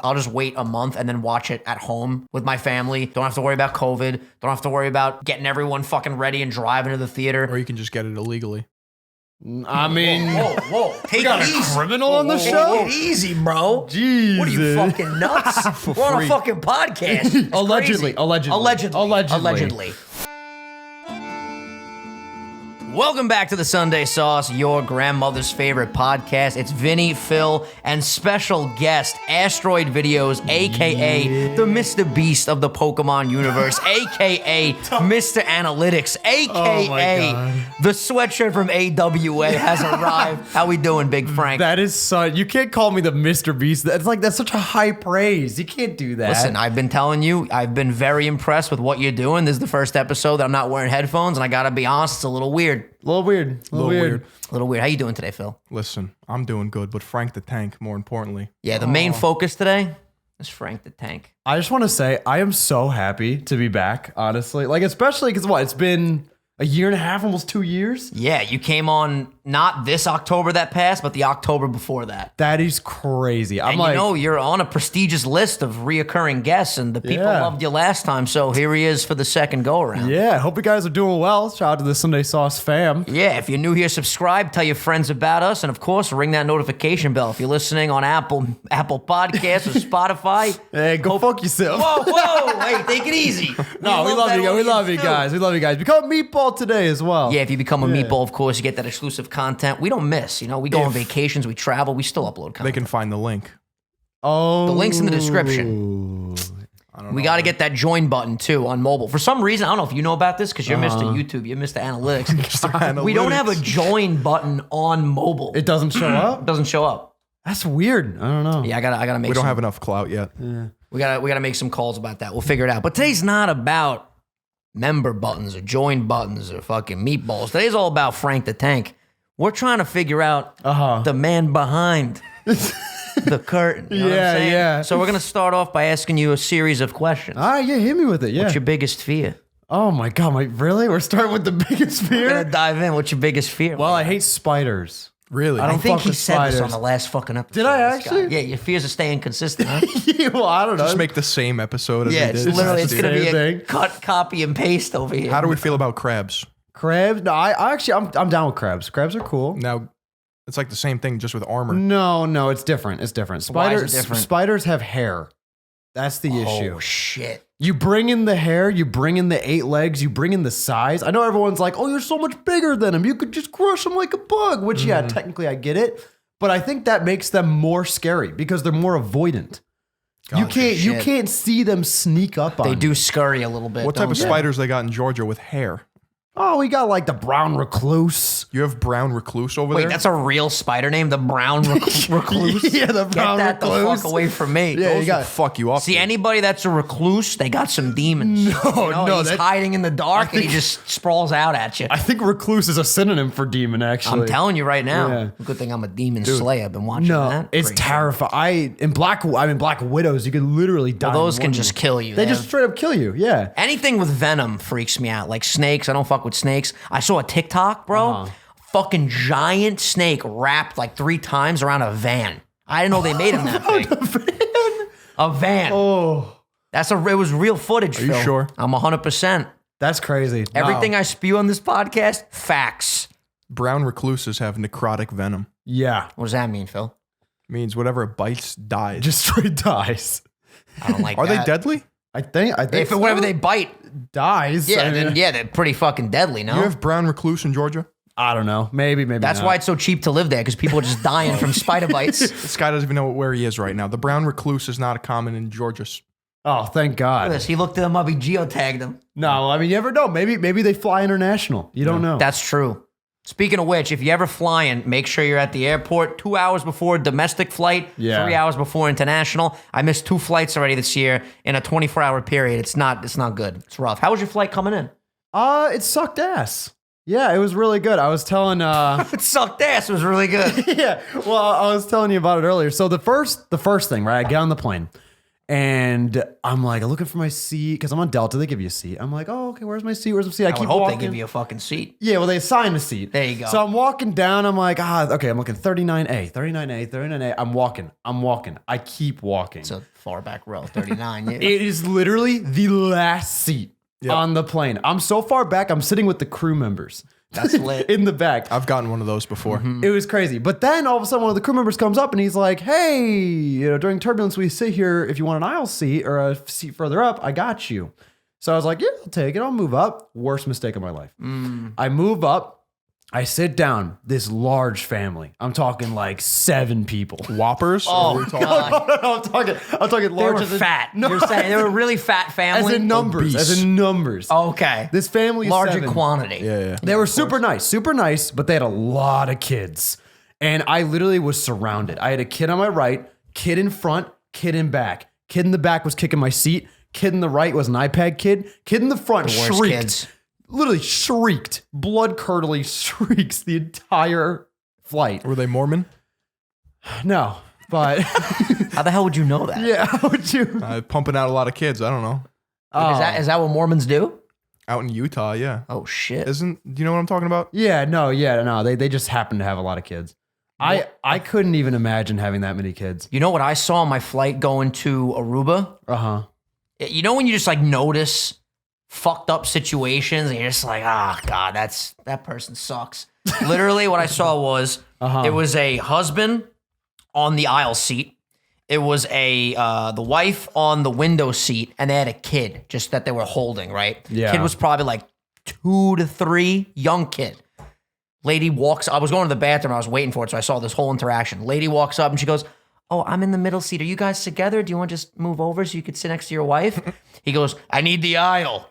I'll just wait a month and then watch it at home with my family. Don't have to worry about COVID. Don't have to worry about getting everyone fucking ready and driving to the theater. Or you can just get it illegally. I mean, whoa. Take we got it a easy. criminal on the show? Take it easy, bro. Jesus. What are you, fucking nuts? We're on a fucking podcast. It's Allegedly. crazy. Allegedly. Welcome back to the Sunday Sauce, your grandmother's favorite podcast. It's Vinny, Phil, and special guest, Astroid Videos, a.k.a. the Mr. Beast of the Pokemon universe, a.k.a. Mr. Analytics, a.k.a. the sweatshirt from AWA has arrived. How we doing, Big Frank? That is such, you can't call me the Mr. Beast. That's such a high praise. You can't do that. Listen, I've been telling you, I've been very impressed with what you're doing. This is the first episode that I'm not wearing headphones, and I gotta be honest, it's a little weird. A little weird. A little weird. How you doing today, Phil? Listen, I'm doing good, but Frank the Tank, more importantly. Yeah, the main focus today is Frank the Tank. I just want to say I am so happy to be back, honestly. Like, especially because it's been a year and a half, almost 2 years. Yeah, you came on not this October that passed, but the October before that. That is crazy. I'm and like, you know, you're on a prestigious list of reoccurring guests, and the people loved you last time, so here he is for the second go-around. yeah, hope you guys are doing well. Shout out to the Sunday Sauce fam. Yeah, if you're new here, subscribe, tell your friends about us, and of course, ring that notification bell. If you're listening on Apple Podcasts or Spotify. Hey, go fuck yourself. Whoa, hey, take it easy. No, we love you guys. We love you guys. We love you guys. Become a meatball today as well. Yeah, if you become a meatball, of course, you get that exclusive content. We don't miss, you know, we go on vacations, we travel, we still upload content. They can find the link. Oh. The link's in the description. We got to get that join button too on mobile. For some reason, I don't know if you know about this because you're Mr. YouTube, you're Mr. Analytics. Mr. Analytics. We don't have a join button on mobile. It doesn't show up? It doesn't show up. That's weird. I don't know. Yeah, I gotta make. We don't have enough clout yet. Yeah. We gotta make some calls about that. We'll figure it out. But today's not about member buttons or join buttons or fucking meatballs. Today's all about Frank the Tank. We're trying to figure out the man behind the curtain. You know what I'm saying? Yeah. So we're going to start off by asking you a series of questions. All right, yeah, hit me with it. Yeah. What's your biggest fear? Oh my God, really? We're starting with the biggest We're going fear? to dive in. What's your biggest fear? Well, I hate spiders. Really? I I don't think fuck he with said this on spiders. the last fucking episode. Did I this guy. actually? Yeah, your fears are staying consistent, huh? Well, I don't know. Just make the same episode as Yeah, we it's did. literally, last it's going to year. be a Same thing. cut, copy, and paste over here. How do we feel about crabs? Crabs? No, I actually, I'm down with crabs. Crabs are cool. Now, it's like the same thing, just with armor. No, it's different. It's different. Why is it Spiders, different? spiders have hair. That's the issue. Oh, shit. You bring in the hair, you bring in the 8 legs, you bring in the size. I know everyone's like, oh, you're so much bigger than him. You could just crush him like a bug, which, yeah, technically I get it. But I think that makes them more scary because they're more avoidant. You shit. can't see them sneak up on They you. do scurry a little bit. What type don't of they? spiders they got in Georgia with hair? Oh, we got like the brown recluse. You have brown recluse over Wait, there? that's a real spider name? The brown recluse? Yeah, the brown Get that the recluse. fuck away from me. Yeah, Those you will got fuck you up. See, dude. anybody that's a recluse, they got some demons. No, he's hiding in the dark and he think- just sprawls out at you. I think recluse is a synonym for demon, actually. I'm telling you right now. Yeah. Good thing I'm a demon slayer. I've been watching No, that. it's Great. terrifying. In Black Widows, you could literally die. Well, those in can one just minute. kill you. They have- just straight up kill you. Yeah. Anything with venom freaks me out. Like snakes. I don't fuck with snakes. I saw a TikTok, bro. Fucking giant snake wrapped like 3 times around a van. I didn't know they made him that big. A van. Oh, It was real footage, Are you Phil. sure? I'm 100%. that's crazy. Everything I spew on this podcast, facts. Brown recluses have necrotic venom. Yeah. What does that mean, Phil? Means whatever it bites dies. Just straight dies. I don't like Are they that. deadly? I think If so. whenever they bite, dies. yeah, I mean, then, yeah, they're pretty fucking deadly, no? You have brown recluse in Georgia? I don't know. Maybe That's not. why it's so cheap to live there, because people are just dying from spider bites. This guy doesn't even know where he is right now. The brown recluse is not common in Georgia. Oh, thank God. He looked them up, he geotagged them. No, I mean, you never know. Maybe they fly international. You don't know. That's true. Speaking of which, if you're ever flying, make sure you're at the airport 2 hours before domestic flight, Yeah. 3 hours before international. I missed 2 flights already this year in a 24-hour period. It's not good. It's rough. How was your flight coming in? It sucked ass. Yeah, it was really good. I was telling It sucked ass. It was really good. yeah. Well, I was telling you about it earlier. So the first thing, right? I get on the plane. And I'm like looking for my seat because I'm on Delta. They give you a seat. I'm like, oh, okay, where's my seat? Where's my seat? I I would keep hope walking. they give you a fucking seat. Yeah, well, they assign a seat. There you go. So I'm walking down. I'm like, okay, I'm looking 39A, 39A, 39A. I'm walking. I keep walking. It's a far back row, 39. Yeah. It is literally the last seat on the plane. I'm so far back. I'm sitting with the crew members. That's lit. In the back. I've gotten one of those before. It was crazy. But then all of a sudden, one of the crew members comes up and he's like, hey, during turbulence, we sit here. If you want an aisle seat or a seat further up, I got you. So I was like, yeah, I'll take it. I'll move up. Worst mistake of my life. I move up. I sit down. This large family. I'm talking like 7 people. Whoppers? Oh, God. No, I'm talking They large. were fat. You're saying they were a really fat family? As in numbers. Obese. As in numbers. Okay. This family is Large 7. in quantity. Yeah. They were super nice, but they had a lot of kids. And I literally was surrounded. I had a kid on my right, kid in front, kid in back. Kid in the back was kicking my seat. Kid in the right was an iPad kid. Kid in the front The worst shrieked. kids. Literally shrieked. Blood curdling shrieks the entire flight. Were they Mormon? No, but How the hell would you know that? yeah, how would you? Pumping out a lot of kids. I don't know. Is that what Mormons do? Out in Utah, yeah. Oh, shit. Do you know what I'm talking about? No. They just happen to have a lot of kids. I couldn't even imagine having that many kids. You know what I saw on my flight going to Aruba? Uh-huh. You know when you just like notice fucked up situations and you're just like, God, that person sucks. Literally what I saw was it was a husband on the aisle seat. It was the wife on the window seat, and they had a kid just that they were holding, right? Yeah. Kid was probably like 2 to 3, young kid. Lady walks, I was going to the bathroom, I was waiting for it, so I saw this whole interaction. Lady walks up and she goes, oh, I'm in the middle seat. Are you guys together? Do you want to just move over so you could sit next to your wife? He goes, I need the aisle.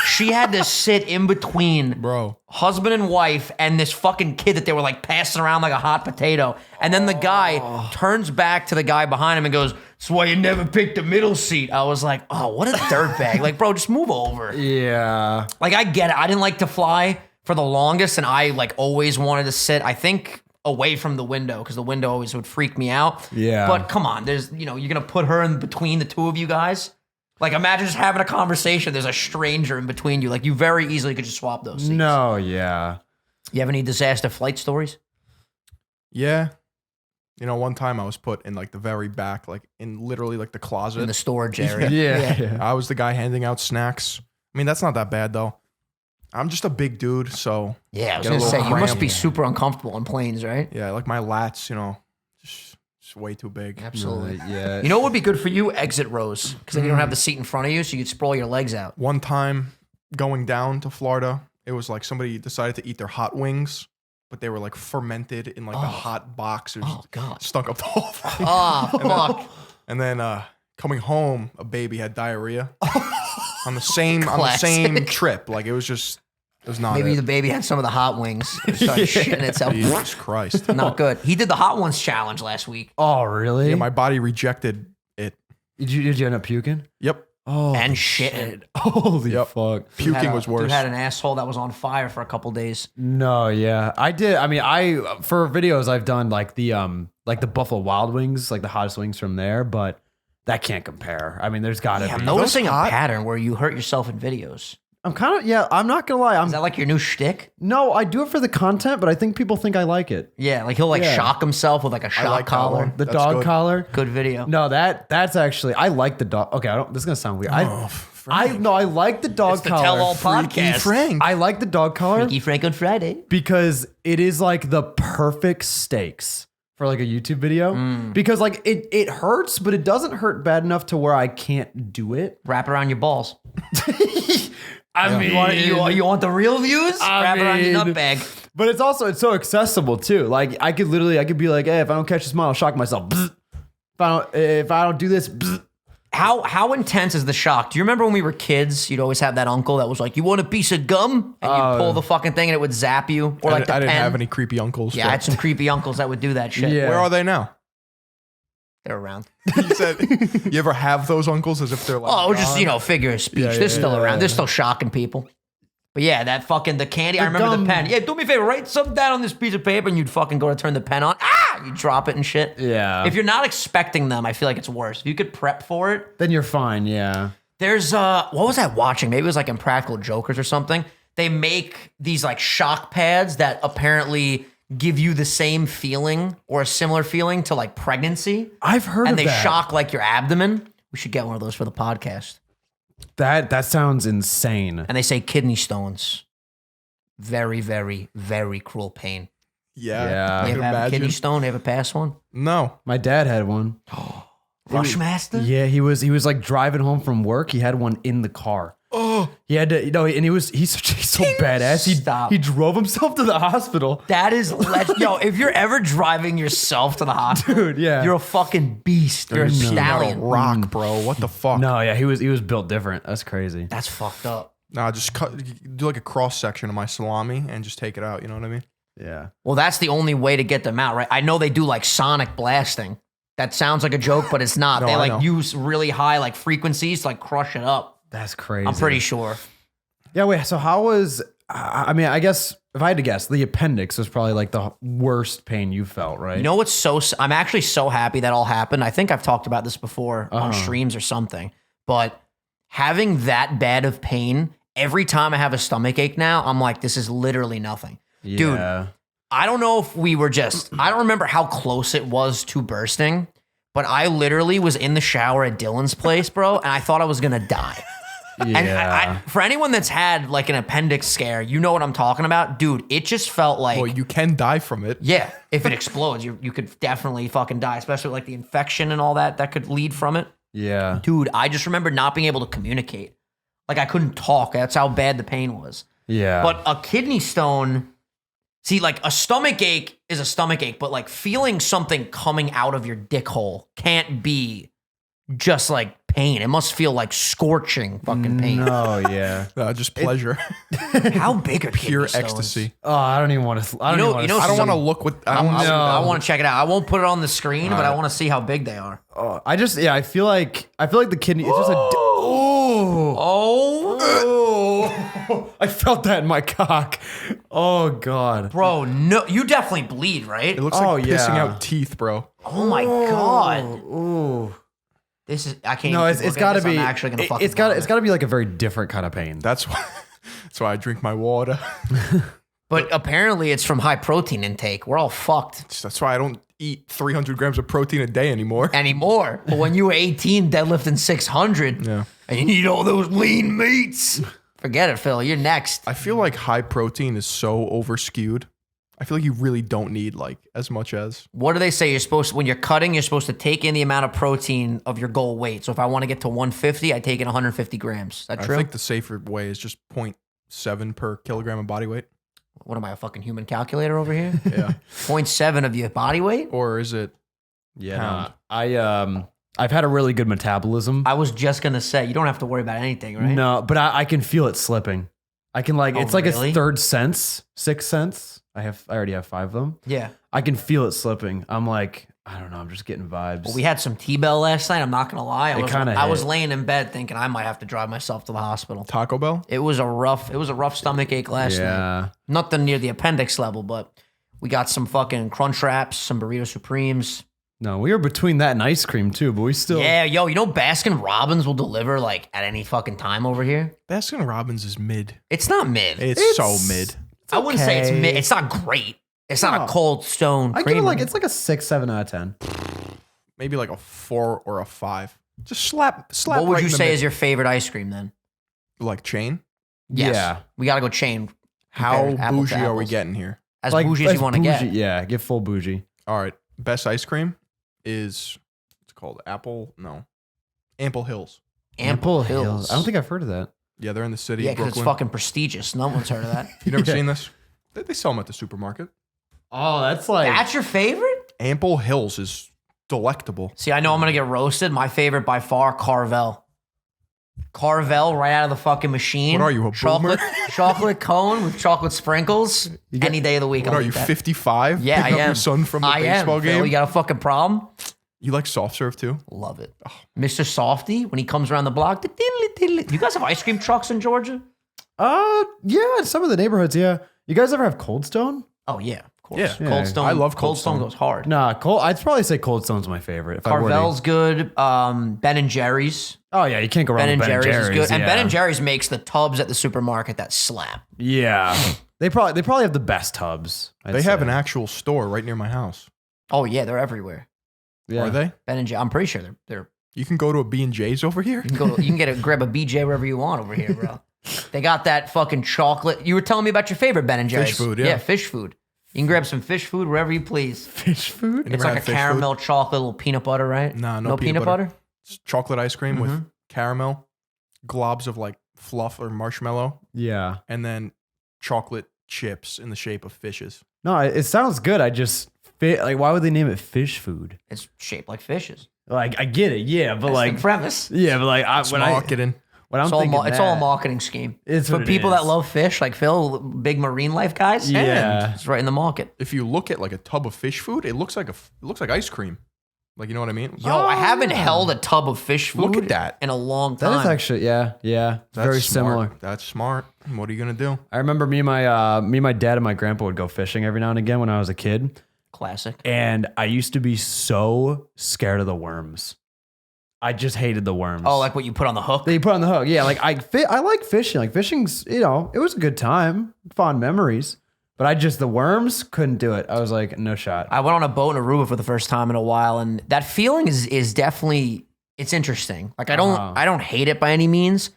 She had to sit in between husband and wife and this fucking kid that they were like passing around like a hot potato. And then the guy turns back to the guy behind him and goes, that's why you never picked the middle seat. I was like, oh, what a dirtbag. Like, bro, just move over. Yeah. Like, I get it. I didn't like to fly for the longest, and I like always wanted to sit, I think, away from the window because the window always would freak me out. Yeah. But come on, you're going to put her in between the two of you guys? Like, imagine just having a conversation. There's a stranger in between you. Like, you very easily could just swap those seats. No, yeah. You have any disaster flight stories? Yeah. One time I was put in like the very back, like in literally like the closet. In the storage area. Yeah. I was the guy handing out snacks. I mean, that's not that bad though. I'm just a big dude, so Yeah, I was get a going to little say, you must be cramped. super uncomfortable on planes, right? Yeah, like my lats, just way too big. Absolutely. Yeah. You know what would be good for you? Exit rows. Because then you don't have the seat in front of you, so you could sprawl your legs out. One time going down to Florida, it was like somebody decided to eat their hot wings, but they were like fermented in like the hot box. It was just God. stunk up the whole thing. Oh, fuck. And then coming home, a baby had diarrhea on the same Classic. trip. Like it was not Maybe it. the baby had some of the hot wings. It started shitting itself. Jesus Christ. Not good. He did the hot ones challenge last week. Oh, really? Yeah, my body rejected it. Did you end up puking? Yep. Oh, And shitting. Holy Yep. fuck. Puking was worse. Dude had an asshole that was on fire for a couple days. No, yeah. I did. I mean, for videos I've done like the Buffalo Wild Wings, like the hottest wings from there, but that can't compare. I mean, there's gotta Yeah, be. I'm noticing a hot? pattern where you hurt yourself in videos. I'm kind of, yeah, I'm not gonna lie. Is that like your new shtick? No, I do it for the content, but I think people think I like it. Yeah, like he'll Yeah. shock himself with like a shock like that collar. one. The That's dog good. collar. Good video. No, that's actually, I like the dog. Okay, this is gonna sound weird. I like the dog It's the collar. tell-all podcast. Frank. I like the dog collar Freaky Frank on Friday. because it is like the perfect stakes for like a YouTube video. Because like it hurts, but it doesn't hurt bad enough to where I can't do it. Wrap around your balls. I mean, You want the real views? Wrap around your mean- nutbag. but it's so accessible too. Like I could be like, hey, if I don't catch a smile, I'll shock myself. Bzz. If I don't do this, bzz. How intense is the shock? Do you remember when we were kids? You'd always have that uncle that was like, "You want a piece of gum?" And you'd pull the fucking thing, and it would zap you. Or like the I didn't pen. have any creepy uncles. Yeah, I had some creepy uncles that would do that shit. Yeah. Where are they now? They're around. You said you ever have those uncles as if they're like Oh, just gone? figure of speech. Yeah, They're yeah, still yeah. around. They're still shocking people. But yeah, that fucking, the candy, I The remember gum. the pen. Yeah, do me a favor, write something down on this piece of paper, and you'd fucking go to turn the pen on. Ah! You drop it and shit. Yeah. If you're not expecting them, I feel like it's worse. If you could prep for it. Then you're fine, yeah. There's, what was I watching? Maybe it was like Impractical Jokers or something. They make these like shock pads that apparently give you the same feeling or a similar feeling to like pregnancy. I've heard And of they that. shock like your abdomen. We should get one of those for the podcast. That sounds insane. And they say kidney stones. Very, very, very cruel pain. Yeah. Yeah. I You can ever have a kidney imagine. stone? You ever pass one? No. My dad had one. Rushmaster? Yeah, he was like driving home from work. He had one in the car. Oh, He had to, and he's so badass. Stop. He drove himself to the hospital. That is, yo, if you're ever driving yourself to the hospital, Dude, yeah. you're a fucking beast. You're a not a stallion. rock, bro. What the fuck? No, yeah, he was built different. That's crazy. That's fucked up. Nah, just do like a cross section of my salami and just take it out. You know what I mean? Yeah. Well, that's the only way to get them out, right? I know they do like sonic blasting. That sounds like a joke, but it's not. No, They I like know. use really high like frequencies to like crush it up. That's crazy. I'm pretty sure. Yeah, wait, so how was, I mean, I guess if I had to guess, the appendix was probably like the worst pain you felt, right? You know what's I'm actually so happy that all happened. I think I've talked about this before on streams or something, but having that bad of pain, every time I have a stomach ache now, I'm like, this is literally nothing. Dude, Yeah. I don't know if we were just, I don't remember how close it was to bursting, but I literally was in the shower at Dylan's place, bro, and I thought I was gonna die. And Yeah. for anyone that's had like an appendix scare, you know what I'm talking about. Dude, it just felt like, Well, you can die from it. yeah, if it explodes, you could definitely fucking die, especially with like the infection and all that could lead from it. Yeah. Dude, I just remember not being able to communicate. Like I couldn't talk. That's how bad the pain was. Yeah. But a kidney stone, see, like a stomach ache is a stomach ache, but like feeling something coming out of your dick hole can't be just like pain. It must feel like scorching fucking pain. No, yeah. Just pleasure. How big are Pure kidney stones? ecstasy. Oh, I don't even want to. I don't know- even you know- want I don't want to Some- look with. I don't want to. I want to check it out. I won't put it on the screen, but I want to see how big they are. to. I just, yeah, I feel like the kidney. It's just a. Oh, I felt that in my cock. Oh God. bro, no, you definitely bleed, right? It looks Oh, like pissing yeah. out teeth, bro. Oh my god, Ooh. this is I can't. No, even it's look at got to this. be. I'm actually gonna fucking. It's got vomit. to be like a very different kind of pain. That's why. That's why I drink my water. But apparently, it's from high protein intake. We're all fucked That's why I don't eat 300 grams of protein a day anymore. anymore. But when you were 18, deadlifting 600, Yeah. and you need all those lean meats, forget it, Phil. You're next. I feel like high protein is so overskewed. I feel like you really don't need like as much as. What do they say? You're supposed to, when you're cutting, you're supposed to take in the amount of protein of your goal weight. So if I want to get to 150, I take in 150 grams. Is that I true? think the safer way is just 0.7 per kilogram of body weight. What am I, a fucking human calculator over here? Yeah. 0.7 of your body weight? Or is it? Yeah. Pound. I've had a really good metabolism. I was just going to say, you don't have to worry about anything, right? No, but I can feel it slipping. I can like Oh, it's like really? a third sense, sixth sense. I already have 5 of them. Yeah. I can feel it slipping. I'm like, I don't know. I'm just getting vibes. Well, we had some T-Bell last night. I'm not going to lie. I was hit. laying in bed thinking I might have to drive myself to the hospital. Taco Bell? It was a rough stomach ache last night. Yeah. Nothing near the appendix level, but we got some fucking Crunch Wraps, some Burrito Supremes. No, we were between that and ice cream too, but we still. Yeah, yo, you know Baskin Robbins will deliver like at any fucking time over here? Baskin Robbins is mid. It's not mid. It's so mid. I wouldn't say it's okay. mid. It's not great. It's not a No. Cold Stone I give it creamer. like it's like a 6, 7 out of 10. Maybe like a 4 or a 5. Just slap. What would right you in the say mid. is your favorite ice cream then? like chain? Yes. Yeah. We got to go chain. How Compared apple to bougie are we apples. getting here? As bougie as you want to get. Yeah, get full bougie. All right. Best ice cream is it's called Apple. No, Ample Hills. Ample Hills. I don't think I've heard of that. Yeah, they're in the city. Yeah, of because it's Brooklyn. fucking prestigious. No one's heard of that. You never Yeah. seen this? They sell them at the supermarket. Oh, that's like That's your favorite? Ample Hills is delectable. See, I know I'm going to get roasted. My favorite by far, Carvel. Carvel right out of the fucking machine. What are you, a chocolate, boomer? chocolate cone with chocolate sprinkles. Any day of the week. What I'll are eat you, that. 55? Yeah, Picking I up am. your son from the I baseball am. Phil, game? you got a fucking problem? You like soft serve too? Love it. Mr. Softy, when he comes around the block, the diddly diddly. Do you guys have ice cream trucks in Georgia? Yeah, in some of the neighborhoods, yeah. You guys ever have Cold Stone? Oh yeah, of course. Yeah. Cold Stone. I love Cold Cold Stone. Stone. Goes hard. Nah, I'd probably say Cold Stone's my favorite. If I were Carvel's to. good. Ben and Jerry's. Oh yeah, you can't go wrong Ben and with Ben Jerry's and is Jerry's. good. And yeah. Ben and Jerry's makes the tubs at the supermarket that slap. Yeah, they probably have the best tubs. They have an actual store right near my house. Oh yeah, they're everywhere. Yeah. Are they? Ben and Jerry's. I'm pretty sure they're. You can go to a B&J's over here? You can grab a BJ wherever you want over here, bro. They got that fucking chocolate. You were telling me about your favorite Ben and Jerry's. Fish food, yeah. Yeah, fish food. You can grab some fish food wherever you please. Fish food? You It's never like a had fish caramel food? chocolate, little peanut butter, right? Nah, No peanut butter? It's chocolate ice cream with caramel, globs of like fluff or marshmallow, Yeah. and then chocolate chips in the shape of fishes. No, it sounds good. I just like, why would they name it fish food? It's shaped like fishes. Like, I get it, yeah, but That's like, the premise. yeah, but like, It's marketing. when I'm It's all, thinking it's all a that- marketing scheme. It's For what it people is. that love fish, like Phil, big marine life guys. Yeah. and it's right in the market. If you look at like a tub of fish food, it looks like ice cream. Like, you know what I mean? Yo, I haven't yeah. held a tub of fish food Look at that. in a long time. That is actually, yeah, That's very smart. similar. That's smart. What are you gonna do? I remember me and my dad and my grandpa would go fishing every now and again when I was a kid, Classic. and I used to be so scared of the worms. I just hated the worms. Oh, like what you put on the hook? that you put on the hook. Yeah, like I like fishing. Like fishing's, it was a good time, fond memories. But the worms couldn't do it. I was like, no shot. I went on a boat in Aruba for the first time in a while, and that feeling is definitely, it's interesting. Like I don't hate it by any means,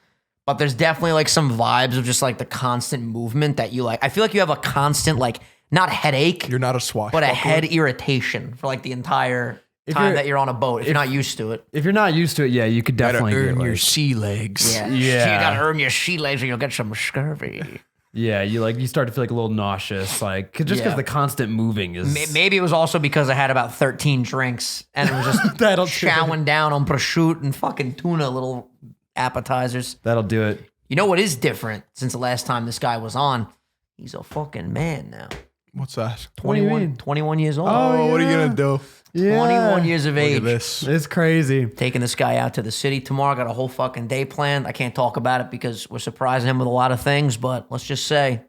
but there's definitely like some vibes of just like the constant movement that you like. I feel like you have a constant like, not headache, You're not a swashbuckler. but a head irritation for like the entire time you're- that you're on a boat if you're not used to it. If you're not used to it, yeah, you could Gotta definitely earn get your like, sea legs. Yeah. Yeah. You gotta earn your sea legs or you'll get some scurvy. yeah, you start to feel like a little nauseous, like just because Yeah. the constant moving is. Maybe it was also because I had about 13 drinks and it was just That'll do it. chowing down on prosciutto and fucking tuna, little appetizers. That'll do it. You know what is different since the last time this guy was on? He's a fucking man now. What's that? What do you 21, mean? 21 years old. Oh, what are you yeah. gonna do? Yeah. 21 years of Look age. at this. It's crazy. Taking this guy out to the city tomorrow. Got a whole fucking day planned. I can't talk about it because we're surprising him with a lot of things, but let's just say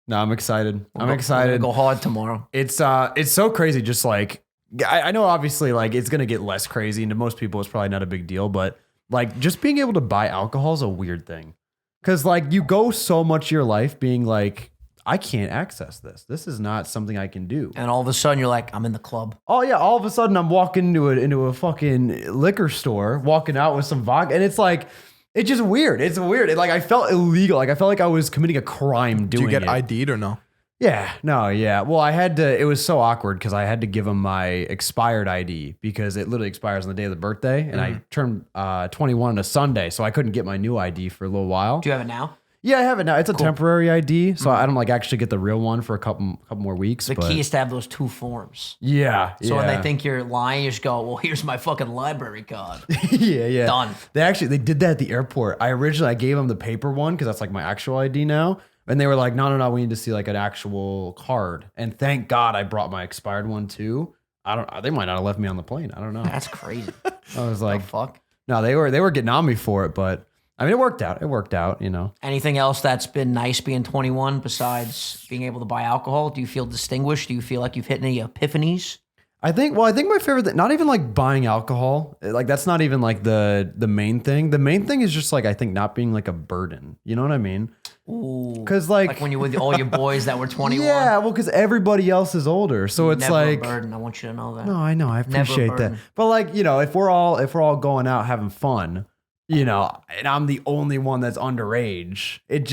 No, I'm excited. I'm we're excited. gonna go hard tomorrow. It's so crazy. Just like I know, obviously, like it's gonna get less crazy, and to most people, it's probably not a big deal. But like, just being able to buy alcohol is a weird thing, because like you go so much of your life being like, I can't access this. This is not something I can do. And all of a sudden you're like, I'm in the club. Oh yeah, all of a sudden I'm walking into a fucking liquor store, walking out with some vodka, and it's like, it's just weird. It's weird. Like I felt illegal. Like I felt like I was committing a crime Do doing you get it. ID'd or no? Yeah, no, yeah. Well, I had to, it was so awkward because I had to give him my expired ID because it literally expires on the day of the birthday. And I turned 21 on a Sunday, so I couldn't get my new ID for a little while. Do you have it now? Yeah, I have it now. It's a temporary ID, so I don't like actually get the real one for a couple more weeks. The but key is to have those two forms. yeah, So yeah. when they think you're lying, you just go, well, here's my fucking library card. yeah. Done. They did that at the airport. I gave them the paper one because that's like my actual ID now. And they were like, no, we need to see like an actual card. And thank God I brought my expired one too. They might not have left me on the plane. I don't know. That's crazy. I was like, Fuck. no, they were getting on me for it, but I mean, it worked out. It worked out, you know. Anything else that's been nice being 21 besides being able to buy alcohol? Do you feel distinguished? Do you feel like you've hit any epiphanies? I think my favorite thing, not even like buying alcohol, like that's not even like the main thing. The main thing is just like, I think not being like a burden. You know what I mean? Ooh. Because like When you're with all your boys that were 21. yeah, well, because everybody else is older, so it's Never like, a burden. I want you to know that. no, I know, I Never a appreciate that. burden. But like, you know, if we're all going out having fun, you know, and I'm the only one that's underage, it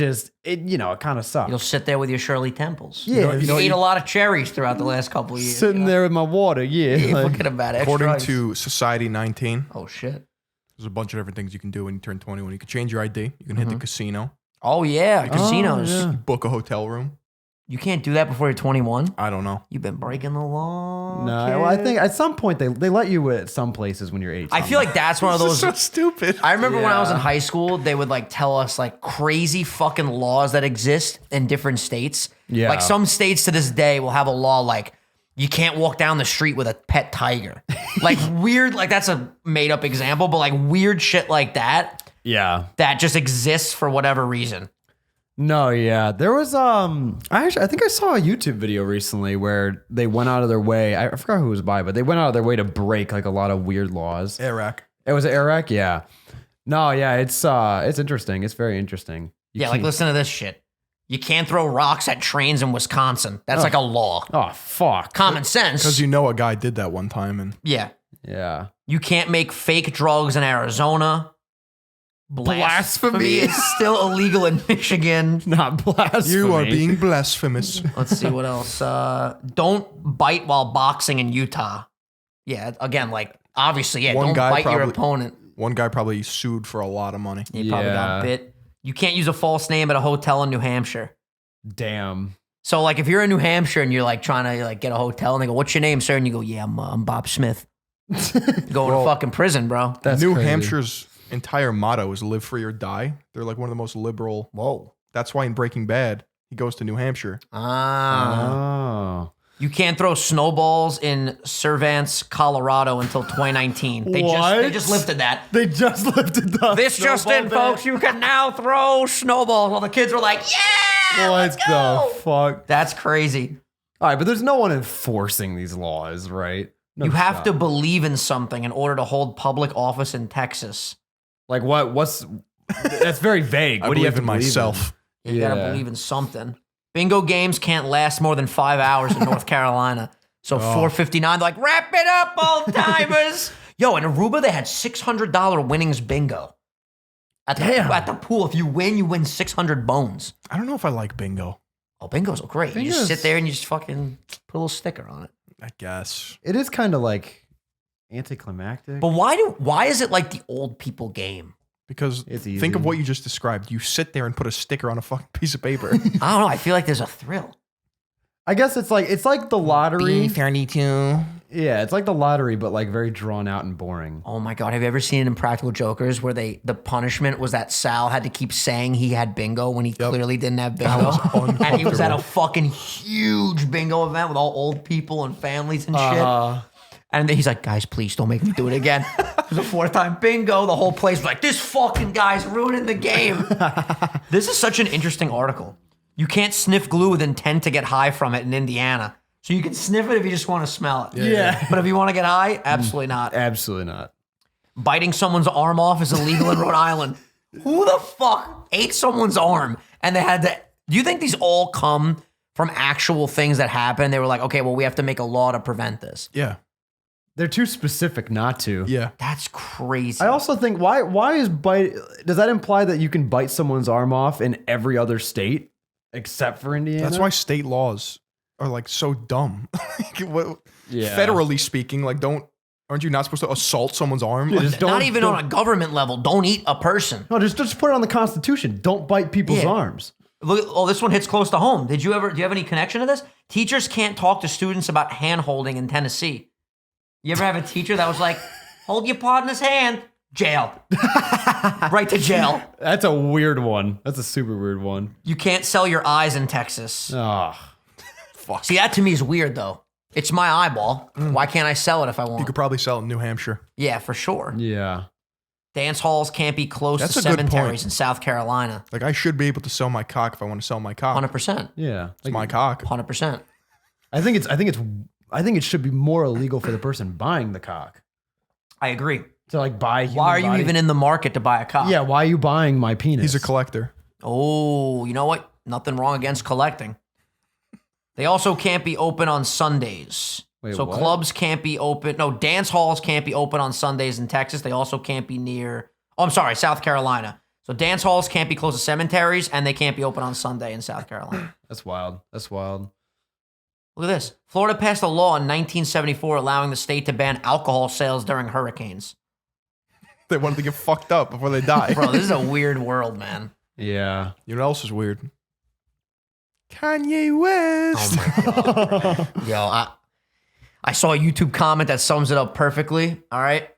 kind of sucks. You'll sit there with your Shirley Temples. Yeah. You ate a lot of cherries throughout the last couple of years. Sitting there with my water, yeah. Yeah, like- forget about it. According Extra ice. to Society 19, Oh, shit. there's a bunch of different things you can do when you turn 21. You can change your ID. You can hit the casino, Oh, yeah. Casinos. yeah. book a hotel room. You can't do that before you're 21. I don't know. You've been breaking the law. No, kid. well, I think at some point they let you at some places when you're 18. I feel like that's one of This is those. so stupid. I remember when I was in Yeah. high school, they would like tell us like crazy fucking laws that exist in different states. Yeah. Like some states to this day will have a law like you can't walk down the street with a pet tiger. Like weird, like that's a made up example, but like weird shit like that yeah. that just exists for whatever reason. No, yeah. There was I think I saw a YouTube video recently where they went out of their way. I forgot who it was by, but they went out of their way to break like a lot of weird laws. Iraq. It was Iraq, yeah. No, yeah, it's interesting. It's very interesting. Yeah, like listen to this shit. You can't throw rocks at trains in Wisconsin. That's like a law. Oh, fuck. Common sense. Because you know a guy did that one time, and Yeah. Yeah. You can't make fake drugs in Arizona. Blasphemy is still illegal in Michigan. Not blasphemy. you are being blasphemous. Let's see what else. Don't bite while boxing in Utah. Yeah, again, like obviously, yeah, One don't guy bite your probably- opponent. One guy probably sued for a lot of money. He probably got bit. You can't use a false name at a hotel in New Hampshire. Damn. So like if you're in New Hampshire and you're like trying to like get a hotel and they go, "What's your name, sir?" and you go, "Yeah, I'm Bob Smith." Going to fucking prison, bro. That's New crazy. Hampshire's entire motto is "Live free or die." They're like one of the most liberal. Whoa. That's why in Breaking Bad he goes to New Hampshire. Oh. You can't throw snowballs in Cervants, Colorado until 2019. They What? just lifted that. They just lifted the This just in, snowball ban. folks. You can now throw snowballs. Well, the kids were like, "Yeah, What let's go." the fuck? That's crazy. All right, but there's no one enforcing these laws, right? No You have shot. to believe in something in order to hold public office in Texas. Like what's that's very vague. I What do you believe have to in believe myself. You gotta Yeah. believe in something. Bingo games can't last more than 5 hours in North Carolina. So 4:59, they're like, "Wrap it up, old timers." Yo, in Aruba, they had $600 winnings bingo. At the pool, if you win $600 bones. I don't know if I like bingo. Oh, bingos are great. You just Bingos- sit there and you just fucking put a little sticker on it. I guess. It is kind of like anticlimactic. But why is it like the old people game? Because It's think of easy. what you just described. You sit there and put a sticker on a fucking piece of paper. I don't know. I feel like there's a thrill. I guess it's like the lottery. 32. Yeah, it's like the lottery, but like very drawn out and boring. Oh my God. Have you ever seen it in Practical Jokers where the punishment was that Sal had to keep saying he had bingo when he clearly didn't have bingo? And he was at a fucking huge bingo event with all old people and families and shit. And then he's like, "Guys, please don't make me do it again." It was a 4th time bingo. The whole place was like, "This fucking guy's ruining the game." This is such an interesting article. You can't sniff glue with intent to get high from it in Indiana. So you can sniff it if you just want to smell it. Yeah. But if you want to get high, absolutely not. Absolutely not. Biting someone's arm off is illegal in Rhode Island. Who the fuck ate someone's arm? And they had to. Do you think these all come from actual things that happened? They were like, "Okay, well, we have to make a law to prevent this." Yeah. They're too specific not to. Yeah. That's crazy. I also think why is bite? Does that imply that you can bite someone's arm off in every other state except for Indiana? That's why state laws are like so dumb. Yeah. Federally speaking, like aren't you not supposed to assault someone's arm? Yeah, Like, just Not even on a government level. Don't eat a person. No, just put it on the Constitution. Don't bite people's Yeah. arms. Look, oh, this one hits close to home. Do you have any connection to this? Teachers can't talk to students about hand holding in Tennessee. You ever have a teacher that was like, "Hold your partner's hand"? Jail. Right to jail. That's a weird one. That's a super weird one. You can't sell your eyes in Texas. Oh, See, that to me is weird though. It's my eyeball. Why can't I sell it if I you want? could probably sell it in New Hampshire. Yeah, for sure. yeah. Dance halls can't be close That's to a good cemeteries point. in South Carolina. Like I should be able to sell my cock if I want to sell my cock. 100%. Yeah. It's my cock. 100%. I think it should be more illegal for the person buying the cock I agree. to like buy. Why are you even in the market to buy a cock? Yeah. Why are you buying my penis? He's a collector. Oh, you know what? Nothing wrong against collecting. They also can't be open on Sundays. Wait, so what? clubs can't be open. No, dance halls can't be open on Sundays in Texas. They also can't be near, South Carolina. So dance halls can't be close to cemeteries, and they can't be open on Sunday in South Carolina. That's wild. That's wild. Look at this. Florida passed a law in 1974 allowing the state to ban alcohol sales during hurricanes. They wanted to get fucked up before they die. Bro, this is a weird world, man. Yeah. You know what else is weird? Kanye West. Oh my God. Yo, I saw a YouTube comment that sums it up perfectly. All right.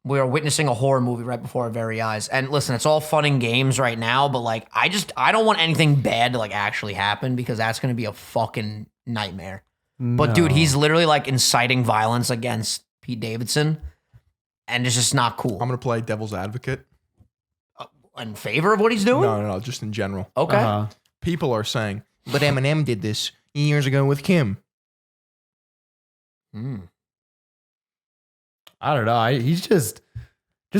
We are witnessing a horror movie right before our very eyes. And listen, it's all fun and games right now, but like, I don't want anything bad to like actually happen because that's going to be a fucking nightmare. But dude, he's literally like inciting violence against Pete Davidson. And it's just not cool. I'm gonna play devil's advocate. in favor of what he's doing? No, just in general. Okay. People are saying, but Eminem did this years ago with Kim. I don't know. He's just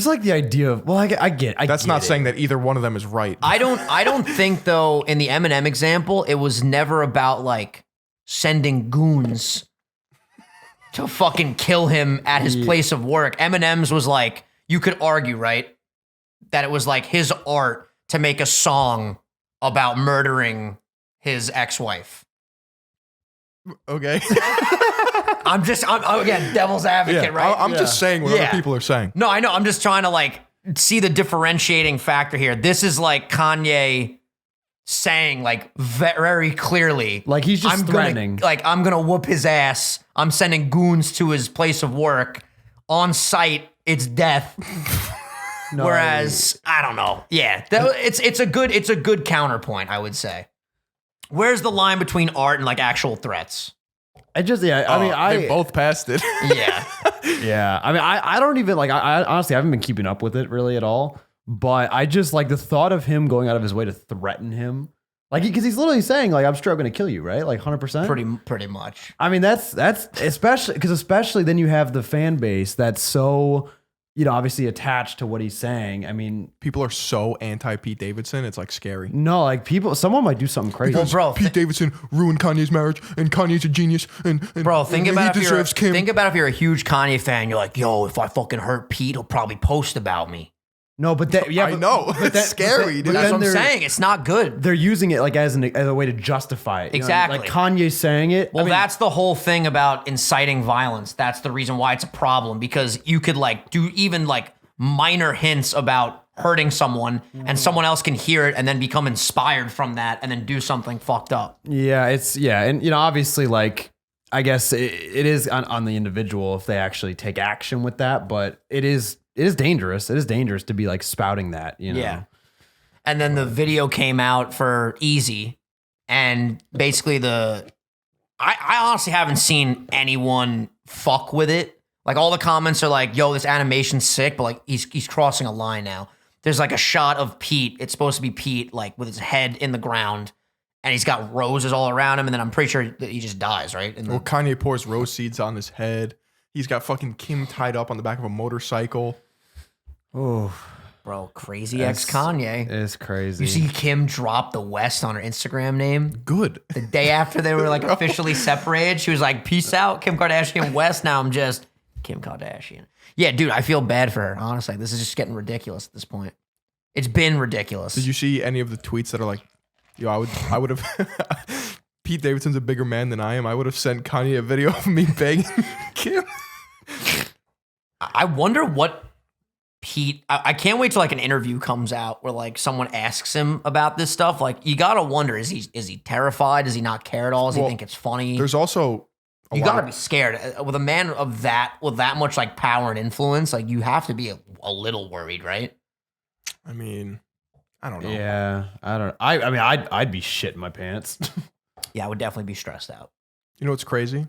like the idea of, well, I get. That's not saying that either one of them is right. I don't think though in the Eminem example, it was never about like sending goons to fucking kill him at his place of work. Eminem's was like, you could argue, right, that it was like his art to make a song about murdering his ex-wife. Okay. I'm again, devil's advocate, right? I'm just saying what other people are saying. No, I know. I'm just trying to like see the differentiating factor here. This is like Kanye saying like very clearly, like he's just threatening. I'm gonna whoop his ass. I'm sending goons to his place of work. On site, it's death. No. Whereas I don't know. Yeah, it's a good counterpoint, I would say. Where's the line between art and like actual threats? I mean, they both passed it. Yeah. Yeah. I mean, I don't even like, I honestly haven't been keeping up with it really at all, but I just like the thought of him going out of his way to threaten him. Like, because he's literally saying like, I'm sure I'm going to kill you, right? Like 100%. Pretty much. I mean, that's especially then you have the fan base that's so, obviously attached to what he's saying. I mean, people are so anti Pete Davidson. It's like scary. No, like someone might do something crazy. Well, bro, Pete Davidson ruined Kanye's marriage, and Kanye's a genius. And bro, think about he deserves Kim. Think about if you're a huge Kanye fan. You're like, yo, if I fucking hurt Pete, he'll probably post about me. No, but I know. It's scary, dude. That's what I'm saying. It's not good. They're using it like as a way to justify it. Exactly. Like Kanye saying it. Well, that's the whole thing about inciting violence. That's the reason why it's a problem, because you could like do even like minor hints about hurting someone and someone else can hear it and then become inspired from that and then do something fucked up. Yeah, and obviously like I guess it is on the individual if they actually take action with that, but it is dangerous. It is dangerous to be like spouting that, Yeah. And then the video came out for Easy, and basically I honestly haven't seen anyone fuck with it. Like all the comments are like, yo, this animation's sick, but like he's crossing a line now. There's like a shot of Pete. It's supposed to be Pete, like with his head in the ground, and he's got roses all around him, and then I'm pretty sure that he just dies, right? Well, Kanye pours rose seeds on his head. He's got fucking Kim tied up on the back of a motorcycle. Oh, bro, crazy ex-Kanye. It's crazy. You see Kim drop the West on her Instagram name? Good. The day after they were like officially separated, she was like, peace out, Kim Kardashian West. Now I'm just Kim Kardashian. Yeah, dude, I feel bad for her, honestly. This is just getting ridiculous at this point. It's been ridiculous. Did you see any of the tweets that are like, yo, I would have... Pete Davidson's a bigger man than I am. I would have sent Kanye a video of me begging Kim. I wonder what Pete... I can't wait till like an interview comes out where like someone asks him about this stuff. Like, you gotta wonder, is he terrified? Does he not care at all? Does he think it's funny? There's also... You gotta be scared with a man of that, with that much like power and influence. Like, you have to be a little worried, right? I mean, I don't know. Yeah, I don't. I mean, I'd be shitting my pants. Yeah, I would definitely be stressed out. You know what's crazy?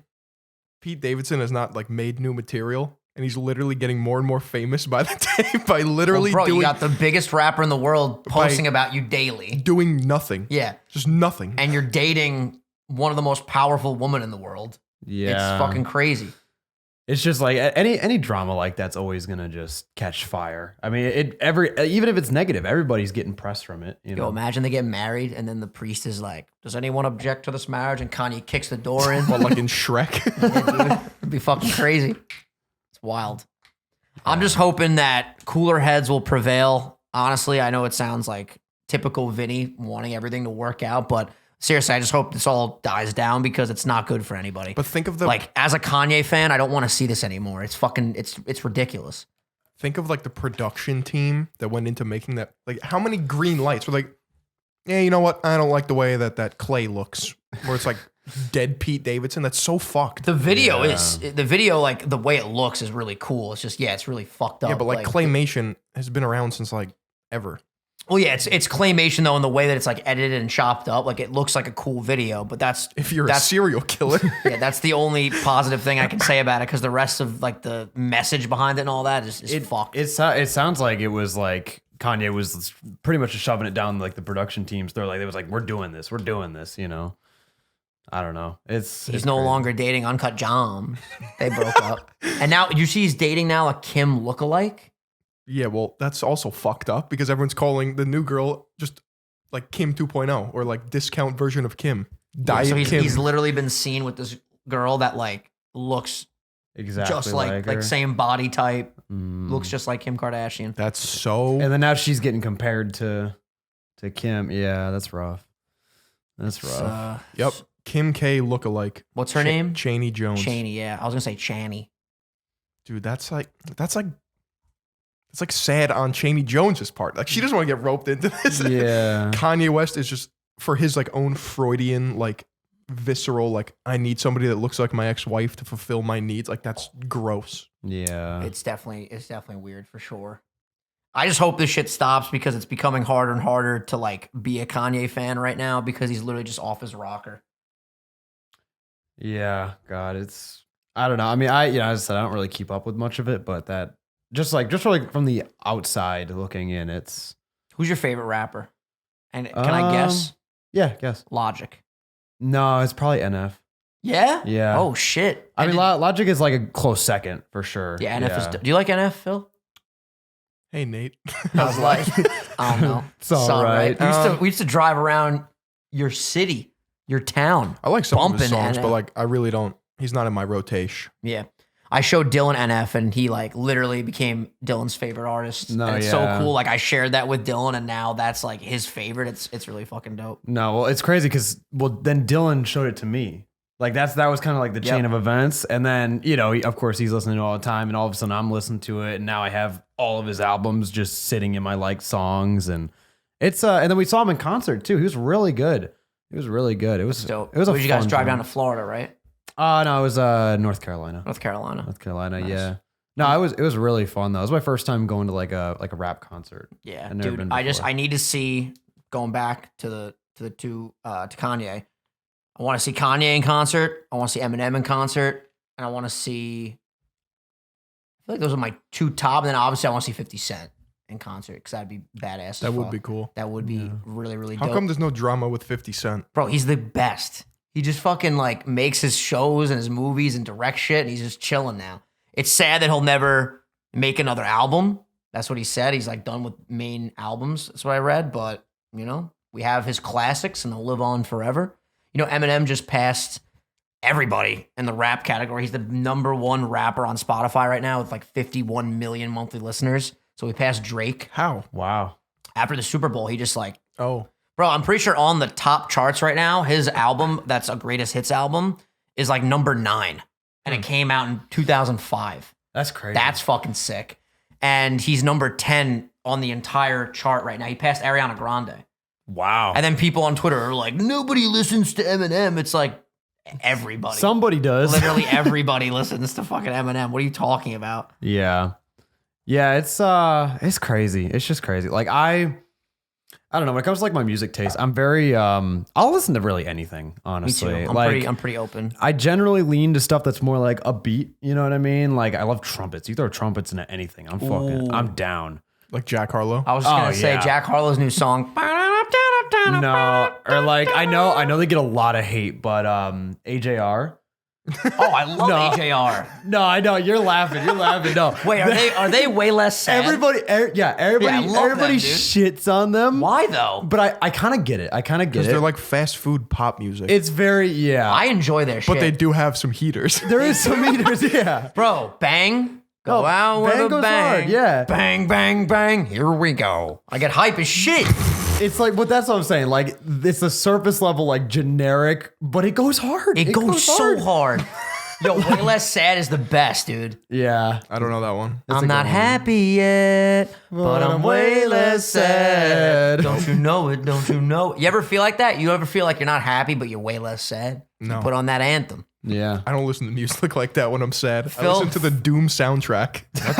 Pete Davidson has not like made new material, and he's literally getting more and more famous by the day by literally bro, doing. You got the biggest rapper in the world posting about you daily, doing nothing. Yeah, just nothing. And you're dating one of the most powerful women in the world. Yeah, it's fucking crazy. It's just like any drama like that's always gonna just catch fire. I mean, even if it's negative, everybody's getting press from it. You know, imagine they get married and then the priest is like, "Does anyone object to this marriage?" And Kanye kicks the door in, well, like in Shrek. Yeah, dude, it'd be fucking crazy. It's wild. I'm just hoping that cooler heads will prevail. Honestly, I know it sounds like typical Vinny wanting everything to work out, but seriously, I just hope this all dies down because it's not good for anybody. But think of like as a Kanye fan, I don't want to see this anymore. It's fucking it's ridiculous. Think of like the production team that went into making that. Like, how many green lights were like, yeah, you know what? I don't like the way that clay looks. Where it's like dead Pete Davidson. That's so fucked. The video like the way it looks is really cool. It's just it's really fucked up. Yeah, but like claymation has been around since like ever. Well, yeah, it's claymation though in the way that it's like edited and chopped up. Like, it looks like a cool video, but that's a serial killer. Yeah, that's the only positive thing I can say about it, because the rest of like the message behind it and all that is fucked. It sounds like it was like Kanye was pretty much just shoving it down like the production teams. They was like, we're doing this, you know. I don't know. He's no longer dating Uncut Gems. They broke up. And now you see he's dating now a Kim lookalike. Yeah, well, that's also fucked up because everyone's calling the new girl just like Kim 2.0 or like discount version of Kim. Diet so Kim. he's literally been seen with this girl that like looks exactly just like same body type, looks just like Kim Kardashian. That's so. And then now she's getting compared to Kim. Yeah, that's rough. That's rough. Yep. Kim K lookalike. What's her name? Chaney Jones. Chaney, yeah. I was gonna say Channy. Dude, that's like sad on Chaney Jones's part. Like she doesn't want to get roped into this. Yeah. Kanye West is just for his like own Freudian, like visceral, like I need somebody that looks like my ex-wife to fulfill my needs. Like that's gross. Yeah. It's definitely weird for sure. I just hope this shit stops because it's becoming harder and harder to like be a Kanye fan right now because he's literally just off his rocker. Yeah, God, I don't know. I mean, as I said, I don't really keep up with much of it, but that just from the outside looking in, it's. Who's your favorite rapper? And can I guess? Yeah, guess. Logic. No, it's probably NF. Yeah? Yeah. Oh shit. I mean, Logic is like a close second for sure. Yeah, NF is. Do you like NF, Phil? Hey, Nate. I was like, I don't know. It's all right. We used to drive around your city. Your town. I like some of his Bumping songs, NF. but like I really don't. He's not in my rotation. Yeah. I showed Dylan NF and he like literally became Dylan's favorite artist. No, and it's yeah. so cool. Like I shared that with Dylan and now that's like his favorite. It's really fucking dope. No, well, it's crazy because then Dylan showed it to me. Like that was kind of like the chain of events. And then, of course he's listening to it all the time and all of a sudden I'm listening to it and now I have all of his albums just sitting in my liked songs and it's and then we saw him in concert too. He was really good. It was really good. It was dope. It was a you guys fun drive time. down to Florida, right? No, it was North Carolina. North Carolina. Nice. Yeah. No, it was really fun though. It was my first time going to like a rap concert. Yeah, I've never dude. been I before. need to see going back to the two to Kanye. I want to see Kanye in concert. I want to see Eminem in concert, and I want to see. I feel like those are my two top. And then obviously I want to see 50 Cent in concert because that'd be badass. That would be cool. That would be really, really How dope. come there's no drama with 50 Cent? Bro, he's the best. He just fucking like makes his shows and his movies and direct shit, and he's just chilling now. It's sad that he'll never make another album. That's what he said. He's like done with main albums. That's what I read. But, we have his classics and they'll live on forever. Eminem just passed everybody in the rap category. He's the number one rapper on Spotify right now with like 51 million monthly listeners. So we passed Drake. How? Wow. After the Super Bowl, he just like, Oh, bro, I'm pretty sure on the top charts right now, his album, that's a greatest hits album, is like number 9. And it came out in 2005. That's crazy. That's fucking sick. And he's number 10 on the entire chart right now. He passed Ariana Grande. wow. And then people on Twitter are like, nobody listens to Eminem. It's like, everybody. Somebody does. Literally everybody listens to fucking Eminem. What are you talking about? Yeah. Yeah, it's crazy. It's just crazy. Like I don't know, when it comes to like my music taste, I'm very I'll listen to really anything, honestly. Me too. I'm pretty open. I generally lean to stuff that's more like upbeat, you know what I mean? Like I love trumpets. You throw trumpets into anything, I'm down. like Jack Harlow? I was just gonna say yeah. Jack Harlow's new song. No, or like I know they get a lot of hate, but AJR. Oh, I love AJR. No, I know you're laughing. No, Wait, are they way less sad? everybody I love everybody them, dude. shits on them. Why though? But I kind of get it. Because they're like fast food pop music. It's very I enjoy their shit. but they do have some heaters. There is some meters, yeah. Bro, bang. Go Oh, out with bang a goes bang. hard, yeah. Bang, bang, bang. Here we go. I get hype as shit. It's like, but that's what I'm saying. Like, it's a surface level, like generic, but it goes hard. It goes so hard. Yo, way less sad is the best, dude. Yeah. I don't know that one. I'm not happy yet, but I'm way less sad. Don't you know it? Don't you know it? You ever feel like that? You ever feel like you're not happy, but you're way less sad? No. You put on that anthem. Yeah. I don't listen to music like that when I'm sad. I Phil- listen to the Doom soundtrack. What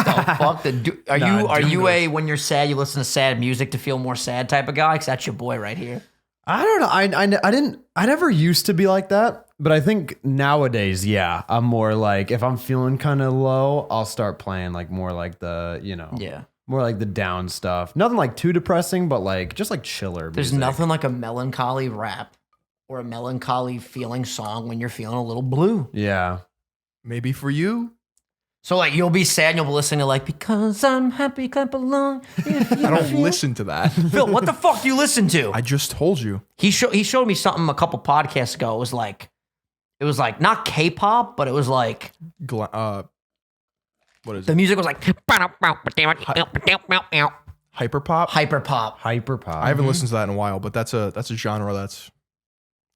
the fuck? Are you a when you're sad you listen to sad music to feel more sad type of guy? Cause that's your boy right here. I don't know. I never used to be like that, but I think nowadays, yeah, I'm more like, if I'm feeling kind of low, I'll start playing like more like the, Yeah. More like the down stuff. Nothing like too depressing, but like just like chiller. There's music. nothing like a melancholy rap or a melancholy feeling song when you're feeling a little blue. Yeah. Maybe for you. So like you'll be sad and you'll be listening to like Because I'm Happy, Clap Along. I don't listen to that. Phil, what the fuck do you listen to? I just told you. He showed me something a couple podcasts ago. It was like not K-pop, but it was like What is the it? music was like Hyperpop? hyperpop. Hyperpop. I haven't listened to that in a while, but that's a genre it's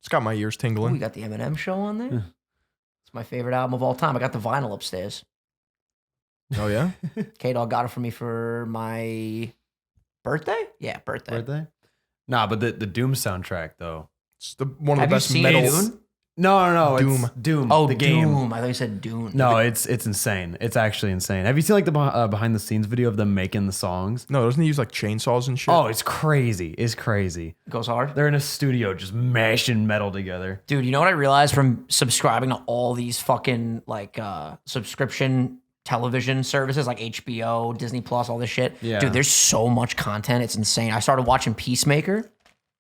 got my ears Ooh, tingling. we got the Eminem show on there. It's my favorite album of all time. I got the vinyl upstairs. Oh yeah? K-Dog got it for me for my birthday? Yeah, birthday. Nah, but the Doom soundtrack though. It's one of Have the you best seen metal. Dune? No, Doom. It's Doom. Oh, the game. Doom. I thought you said Dune. No, it's insane. It's actually insane. Have you seen like the behind the scenes video of them making the songs? No, doesn't he use like chainsaws and shit? Oh, it's crazy. It's crazy. It goes hard. They're in a studio just mashing metal together. Dude, you know what I realized from subscribing to all these fucking like subscription television services like HBO, Disney Plus, all this shit? Yeah. Dude, there's so much content. It's insane. I started watching Peacemaker.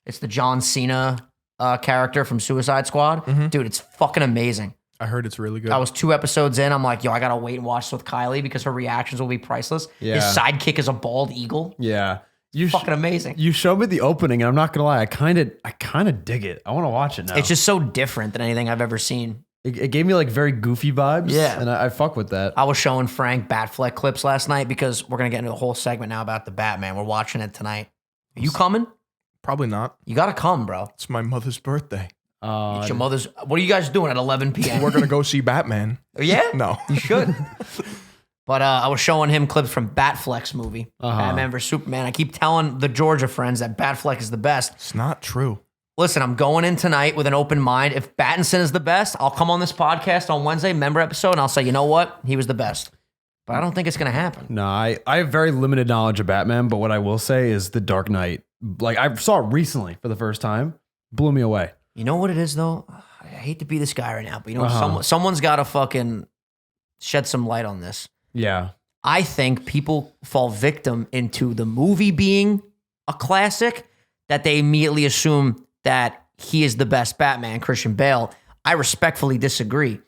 It's the John Cena character from Suicide Squad. Dude, it's fucking amazing. I heard it's really good. I was 2 episodes in. I'm like, yo, I gotta wait and watch this with Kylie because her reactions will be priceless. Yeah. His sidekick is a bald eagle. Yeah. Fucking amazing. You showed me the opening, and I'm not gonna lie, I kind of dig it. I want to watch it now. It's just so different than anything I've ever seen. it gave me like very goofy vibes. Yeah. and I fuck with that. I was showing Frank Batfleck clips last night because we're gonna get into the whole segment now about the Batman. We're watching it tonight. Are you coming? Probably not. You gotta come, bro. It's my mother's birthday. It's your mother's. What are you guys doing at 11 p.m.? We're gonna go see Batman. Yeah? No. You should. But I was showing him clips from Batfleck's movie, Batman vs. Superman. I keep telling the Georgia friends that Batfleck is the best. It's not true. Listen, I'm going in tonight with an open mind. If Battinson is the best, I'll come on this podcast on Wednesday, member episode, and I'll say, you know what? He was the best. But I don't think it's going to happen. No, I have very limited knowledge of Batman, but what I will say is The Dark Knight. Like I saw it recently for the first time, blew me away. You know what it is, though? I hate to be this guy right now, but you know, someone's got to fucking shed some light on this. Yeah. I think people fall victim into the movie being a classic that they immediately assume that he is the best Batman, Christian Bale. I respectfully disagree.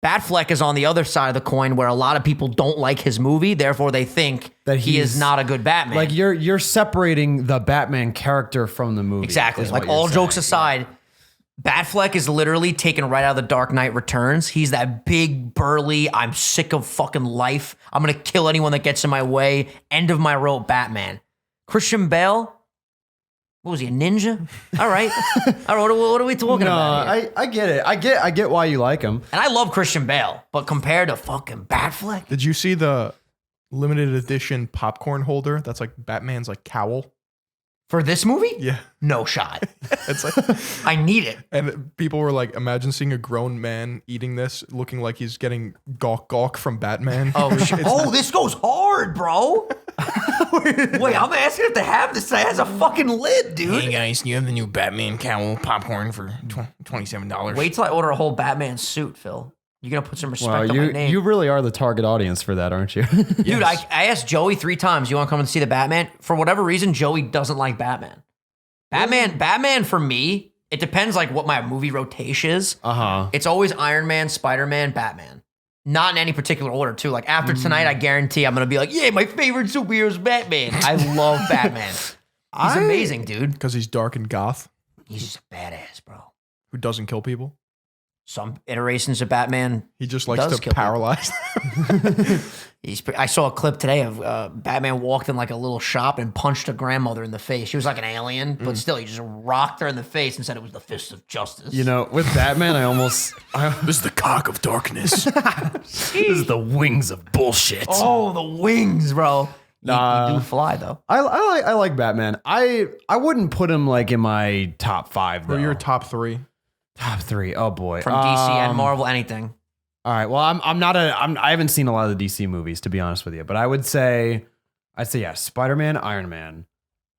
Batfleck is on the other side of the coin where a lot of people don't like his movie, therefore they think that he is not a good Batman. Like you're separating the Batman character from the movie. Exactly. is Like what you're all jokes saying. aside, Batfleck is literally taken right out of The Dark Knight Returns. He's that big, burly, I'm sick of fucking life. I'm going to kill anyone that gets in my way. End of my rope Batman. Christian Bale, what was he, a ninja? All right. All right, what are we talking about here? I get it. I get why you like him. And I love Christian Bale, but compared to fucking Batfleck, Did you see the limited edition popcorn holder? That's like Batman's like cowl. for this movie, Yeah. no shot. It's like, I need it. and people were like, imagine seeing a grown man eating this, looking like he's getting gawk from Batman. Oh, this goes hard, bro. Wait, I'm asking if they have this. It has a fucking lid, dude. Hey guys, you have the new Batman cowl popcorn for $27. Wait till I order a whole Batman suit, Phil. You're gonna put some respect Wow, on my name. you really are the target audience for that, aren't you? Dude, I asked Joey 3 times, you want to come and see the Batman? For whatever reason, Joey doesn't like Batman. Batman for me, it depends like what my movie rotation is. It's always Iron Man, Spider-Man, Batman. Not in any particular order, too. Like after tonight, I guarantee I'm gonna be like, yeah, my favorite superhero is Batman. I love Batman. He's amazing, dude. Because he's dark and goth, He's just a badass, bro. who doesn't kill people. Some iterations of Batman. He just likes Does to kill people. paralyze. I saw a clip today of Batman walked in like a little shop and punched a grandmother in the face. She was like an alien, but still, he just rocked her in the face and said it was the fist of justice. You know, with Batman, This is the cock of darkness. this is the wings of bullshit. Oh, the wings, bro. You do fly though. I like Batman. I wouldn't put him like in my top 5 though. Or your top 3. Top 3. Oh boy. From DC and Marvel, anything. All right. Well, I haven't seen a lot of the DC movies, to be honest with you, but I'd say yeah, Spider-Man, Iron Man,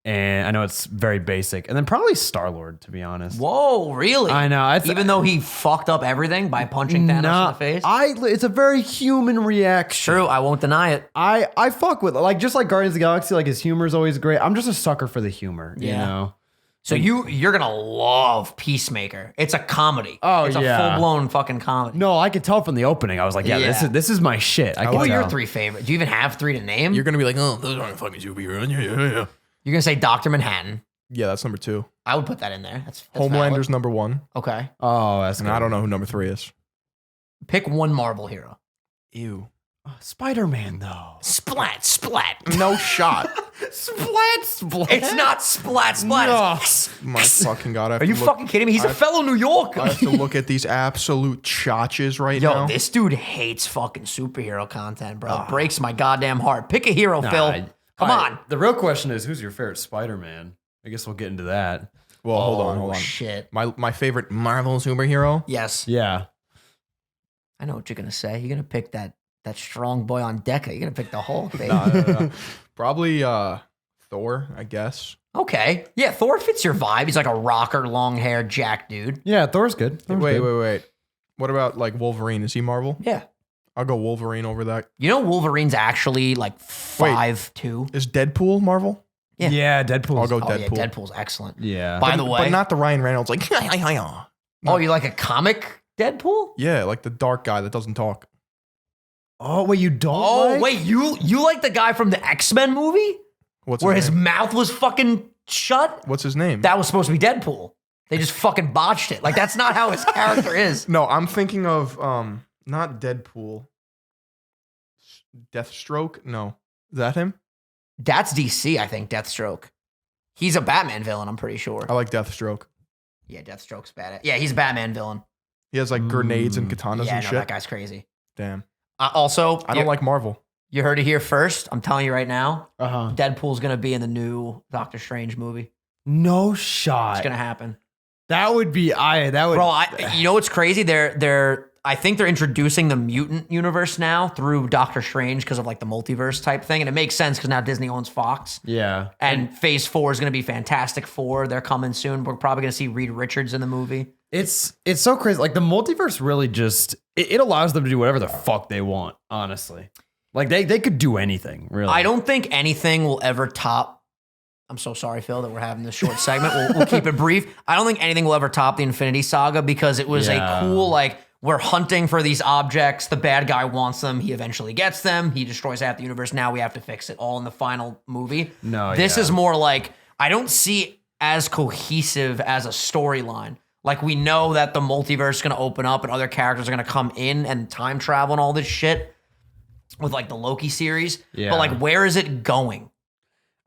And I know it's very basic. And then probably Star-Lord, to be honest. Whoa, really? I know. Even though he fucked up everything by punching Thanos in the face? It's a very human reaction. True, I won't deny it. I fuck with it. Like, just like Guardians of the Galaxy, like his humor is always great. I'm just a sucker for the humor, you know? So you're gonna love Peacemaker. It's a comedy. Oh, it's a full-blown fucking comedy. No, I could tell from the opening. I was like, this is my shit. What are your 3 favorite? Do you even have 3 to name? You're gonna be like, oh, those aren't fucking superheroes. Yeah. You're gonna say Dr. Manhattan. Yeah, that's number 2. I would put that in there. That's Homelander's valid. number 1. Okay. Oh, that's And good. I don't know who number 3 is. Pick one Marvel hero. Ew. Spider-Man, though. Splat, splat. No shot. Splat. It's not splat, splat. No. My fucking God. I have Are to you look, fucking kidding me? He's a fellow New Yorker. I have to look at these absolute chotches right now. Yo, this dude hates fucking superhero content, bro. It breaks my goddamn heart. Pick a hero, Phil. Come on. The real question is, who's your favorite Spider-Man? I guess we'll get into that. Well, hold on. Shit. My favorite Marvel superhero? Yes. Yeah. I know what you're gonna say. You're gonna pick that strong boy on Deca. You're gonna pick the Hulk, baby. No. Probably Thor, I guess. Okay. Yeah, Thor fits your vibe. He's like a rocker, long-haired Jack dude. Yeah, Thor's good. Wait. What about like Wolverine? Is he Marvel? Yeah. I'll go Wolverine over that. You know Wolverine's actually like 5'2". Is Deadpool Marvel? Yeah. Yeah, Deadpool. I'll go Oh, yeah, Deadpool. Deadpool's excellent. Yeah. By the way. But not the Ryan Reynolds, like, Oh, you like a comic Deadpool? yeah, like the dark guy that doesn't talk. Oh, wait, you don't Oh, like? wait, you like the guy from the X-Men movie? What's Where his his name? mouth was fucking shut? What's his name? That was supposed to be Deadpool. They just fucking botched it. Like, that's not how his character is. No, I'm thinking of not Deadpool. Deathstroke? No. Is that him? That's DC, I think, Deathstroke. He's a Batman villain, I'm pretty sure. I like Deathstroke. Yeah, Deathstroke's bad. Yeah, he's a Batman villain. He has like grenades and katanas Yeah, and no, shit. that guy's crazy. Damn. Also, I don't like Marvel. You heard it here first. I'm telling you right now, Uh-huh. Deadpool's gonna be in the new Doctor Strange movie. No It's shot. gonna happen. That would be Bro, you know what's crazy? I think they're introducing the mutant universe now through Doctor Strange because of like the multiverse type thing, and it makes sense because now Disney owns Fox. Yeah. And Phase 4 is going to be Fantastic Four. They're coming soon. We're probably going to see Reed Richards in the movie. It's so crazy. Like the multiverse really just it allows them to do whatever the fuck they want, honestly. Like they could do anything, really. I don't think anything will ever top. I'm so sorry, Phil, that we're having this short segment. We'll keep it brief. I don't think anything will ever top the Infinity Saga because it was a cool, like, we're hunting for these objects. The bad guy wants them. He eventually gets them. He destroys half the universe. Now we have to fix it all in the final movie. This is more like, I don't see as cohesive as a storyline. Like, we know that the multiverse is going to open up and other characters are going to come in and time travel and all this shit with, like, the Loki series. Yeah. But, like, where is it going?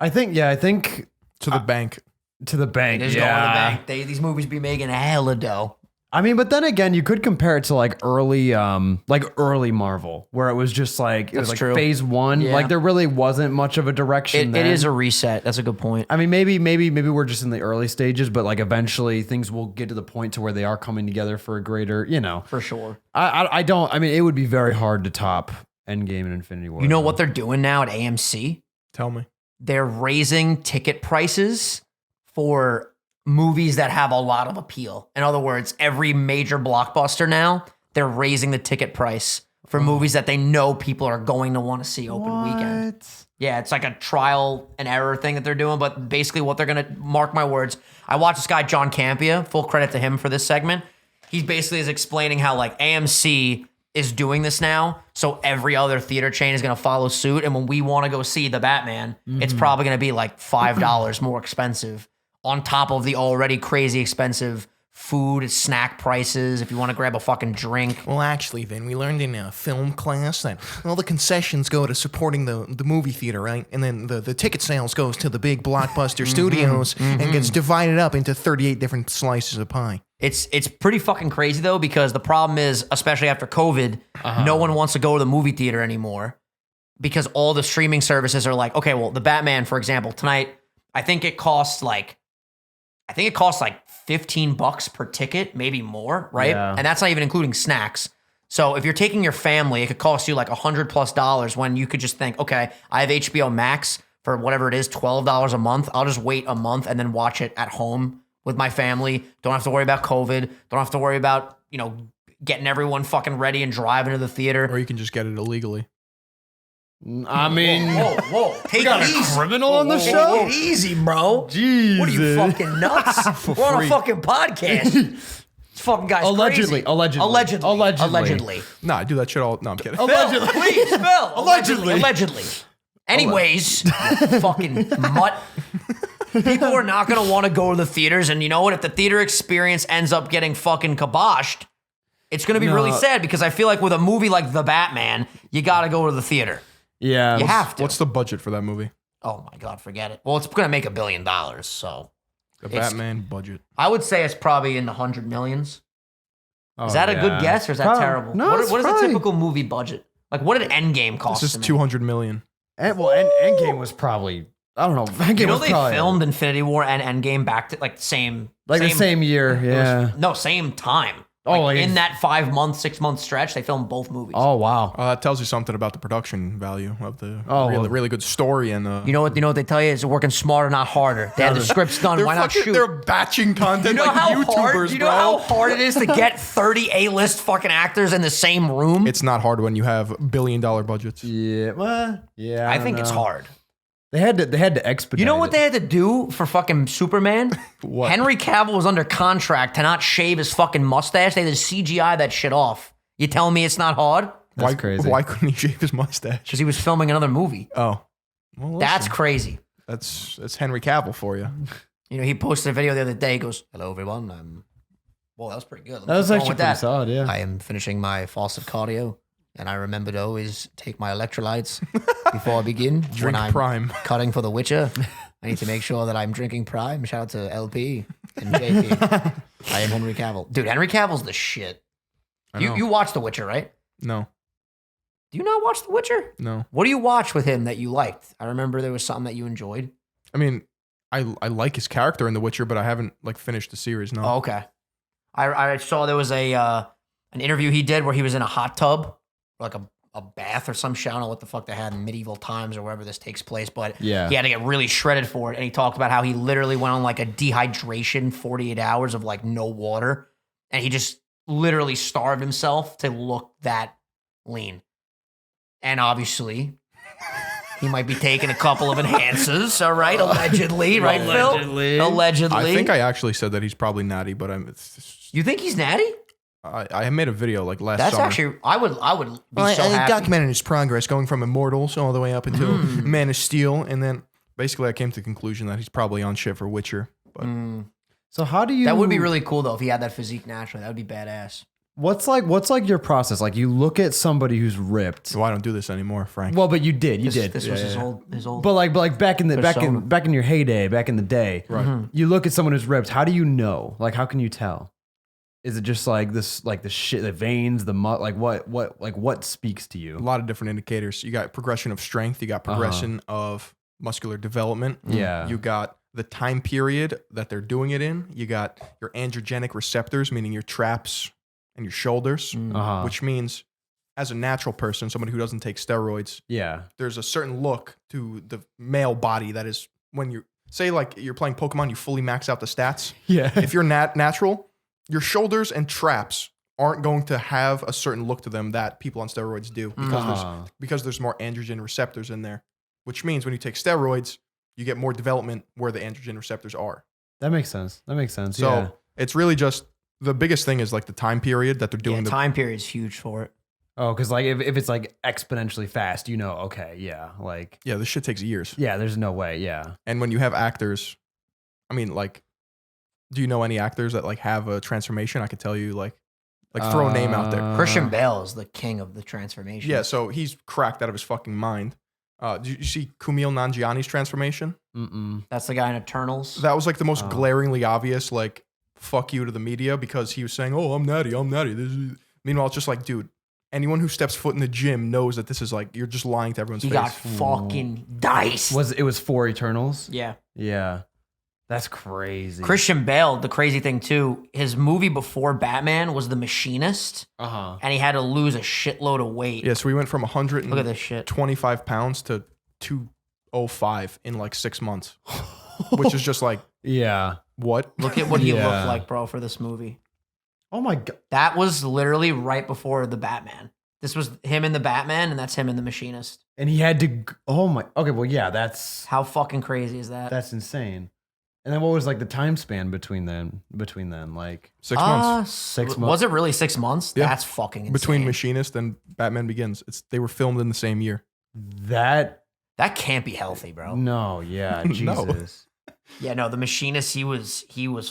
I think To the bank. to the bank. It is going to the bank. These movies be making a hella dough. I mean, but then again, you could compare it to like early Marvel, where it was just like it was like true. phase 1. Yeah. Like there really wasn't much of a direction. It then. is a reset. That's a good point. I mean, maybe we're just in the early stages, but like eventually things will get to the point to where they are coming together for a greater, For sure. I don't. I mean, it would be very hard to top Endgame and Infinity War. You know what they're doing now at AMC? Tell me. They're raising ticket prices for movies that have a lot of appeal. In other words, every major blockbuster now, they're raising the ticket price for movies that they know people are going to want to see open weekend. Yeah, it's like a trial and error thing that they're doing, but basically what they're going to, mark my words, I watched this guy, John Campia, full credit to him for this segment. He basically is explaining how like AMC is doing this now, so every other theater chain is going to follow suit, and when we want to go see the Batman, it's probably going to be like $5 more expensive on top of the already crazy expensive food, snack prices, if you want to grab a fucking drink. Well, actually, Vin, we learned in a film class that all the concessions go to supporting the movie theater, right? And then the ticket sales goes to the big blockbuster studios and gets divided up into 38 different slices of pie. It's pretty fucking crazy though, because the problem is, especially after COVID, no one wants to go to the movie theater anymore because all the streaming services are like, okay, well, the Batman, for example, tonight, I think it costs like $15 per ticket, maybe more, right? Yeah. And that's not even including snacks. So if you're taking your family, it could cost you like $100+ when you could just think, okay, I have HBO Max for whatever it is, $12 a month. I'll just wait a month and then watch it at home with my family. Don't have to worry about COVID. Don't have to worry about, getting everyone fucking ready and driving to the theater. Or you can just get it illegally. I mean, Whoa. Take got it a easy. criminal on the show? Take it easy, bro. Jesus. What are you, fucking nuts? We're on a free. fucking podcast. This fucking guy's Allegedly, crazy. allegedly. Allegedly. Nah, I do that shit all. No, I'm kidding. Allegedly. Phil, please, Phil. Allegedly. Allegedly. Anyways, you fucking mutt. People are not going to want to go to the theaters. And you know what? If the theater experience ends up getting fucking kiboshed, it's going to be really sad because I feel like with a movie like The Batman, you got to go to the theater. Yeah. You have to. What's the budget for that movie? Oh my God, forget it. Well, it's going to make $1 billion. So The Batman budget. I would say it's probably in the 100 millions. Oh, Is that a good guess or is that Probably. terrible? No, what it's is the probably- typical movie budget? Like, what did Endgame cost? This is to make? 200 million. Endgame was probably, I don't know. Endgame You know was they probably filmed Infinity War and Endgame back to like the same year. it was- Yeah. no, same time. Oh, like in that 5 month, 6 month stretch, they filmed both movies. Oh, wow. That tells you something about the production value of the Oh, really good story and You know what they tell you is working smarter, not harder. They had the scripts done. Why not shoot? They're batching content You know like how YouTubers, hard? You know how bro. hard it is to get 30 A-list fucking actors in the same room? It's not hard when you have $1 billion budgets. Yeah. Well, yeah. I don't think it's know. hard. They had to expedite. You know what it. they had to do for fucking Superman? What? Henry Cavill was under contract to not shave his fucking mustache. They had to CGI that shit off. You telling me it's not hard? That's crazy. Why couldn't he shave his mustache? Because he was filming another movie. Oh, well, That's listen, crazy. that's Henry Cavill for you. He posted a video the other day. He goes, "Hello, everyone. Well, that was pretty good. That was actually pretty solid, yeah. I am finishing my faucet cardio, and I remember to always take my electrolytes before I begin. Drink when I'm Prime. cutting for The Witcher, I need to make sure that I'm drinking Prime. Shout out to LP and JP. I am Henry Cavill. Dude, Henry Cavill's the shit. know. You watch The Witcher, right? No, Do you not watch The Witcher? no. What do you watch with him that you liked? I remember there was something that you enjoyed. I mean, I like his character in The Witcher, but I haven't finished the series. No. Oh, okay. I saw there was an interview he did where he was in a hot tub, like a bath or some shit. I don't know what the fuck they had in medieval times or wherever this takes place, but Yeah. he had to get really shredded for it. And he talked about how he literally went on like a dehydration 48 hours of like no water. And he just literally starved himself to look that lean. And obviously, he might be taking a couple of enhancers, all right? Allegedly, right, Allegedly. Phil? Allegedly. I think I actually said that he's probably natty, but You think he's natty? I made a video like last That's summer. actually, I would be so I happy. documented his progress going from Immortals all the way up until Mm. Man of Steel, and then Basically, I came to the conclusion that he's probably on shit for Witcher. But So how do you? That would be really cool though if he had that physique naturally. That would be badass. What's like your process? Like you look at somebody who's ripped. so I don't do this anymore, Frank. Well, but you did. You This, did. this was his old. But like back in the Persona. back in your heyday, back in the day, Right. you look at someone who's ripped. How do you know? Like, how can you tell? Is it just like this, like the shit, the veins, the like what speaks to A you? lot of different indicators. You got progression of strength. You got progression of muscular development. Yeah. You got the time period that they're doing it in. You got your androgenic receptors, meaning your traps and your shoulders, Uh-huh. which means as a natural person, somebody who doesn't take steroids, Yeah. there's a certain look to the male body that is when you say like you're playing Pokemon, you fully max out the stats. Yeah. If you're natural, your shoulders and traps aren't going to have a certain look to them that people on steroids do because there's more androgen receptors in there, which means when you take steroids, you get more development where the androgen receptors are. That makes sense. So yeah. it's really just the biggest thing is like the time period that they're doing. Yeah, time period is huge for it. Oh, because like if it's like exponentially fast, you know, okay, yeah, like Yeah, this shit takes years. yeah, there's no way, yeah. And when you have actors, I mean, like, do you know any actors that like have a transformation? I could tell you, like throw a name out there. Christian Bale is the king of the transformation. Yeah, so he's cracked out of his fucking mind. Did you see Kumail Nanjiani's transformation? That's the guy in Eternals. That was like the most glaringly obvious, like, fuck you to the media because he was saying, "Oh, I'm natty. This is..." Meanwhile, it's just like, dude, anyone who steps foot in the gym knows that this is like you're just lying to everyone's he face. got fucking diced. It was 4 Eternals? Yeah. Yeah. That's crazy. Christian Bale, the crazy thing too, his movie before Batman was The Machinist, Uh-huh. and he had to lose a shitload of weight. Yeah, so we went from Look at this shit. 125 pounds to 105 in like 6 months, which is just like, Yeah. what? Look at what he Yeah. looked like, bro, for this movie. Oh my god. That was literally right before the Batman. This was him in the Batman, and that's him in the Machinist. And he had to. Oh my. Okay. Well, yeah. That's How fucking crazy is that? insane. And then what was like the time span between then? Like 6 months 6 months. Was it really 6 months? Yeah. That's fucking insane. between Machinist and Batman Begins. They were filmed in the same year. that. That can't be healthy, bro. No. Yeah. No. Jesus. Yeah, no, the Machinist, he was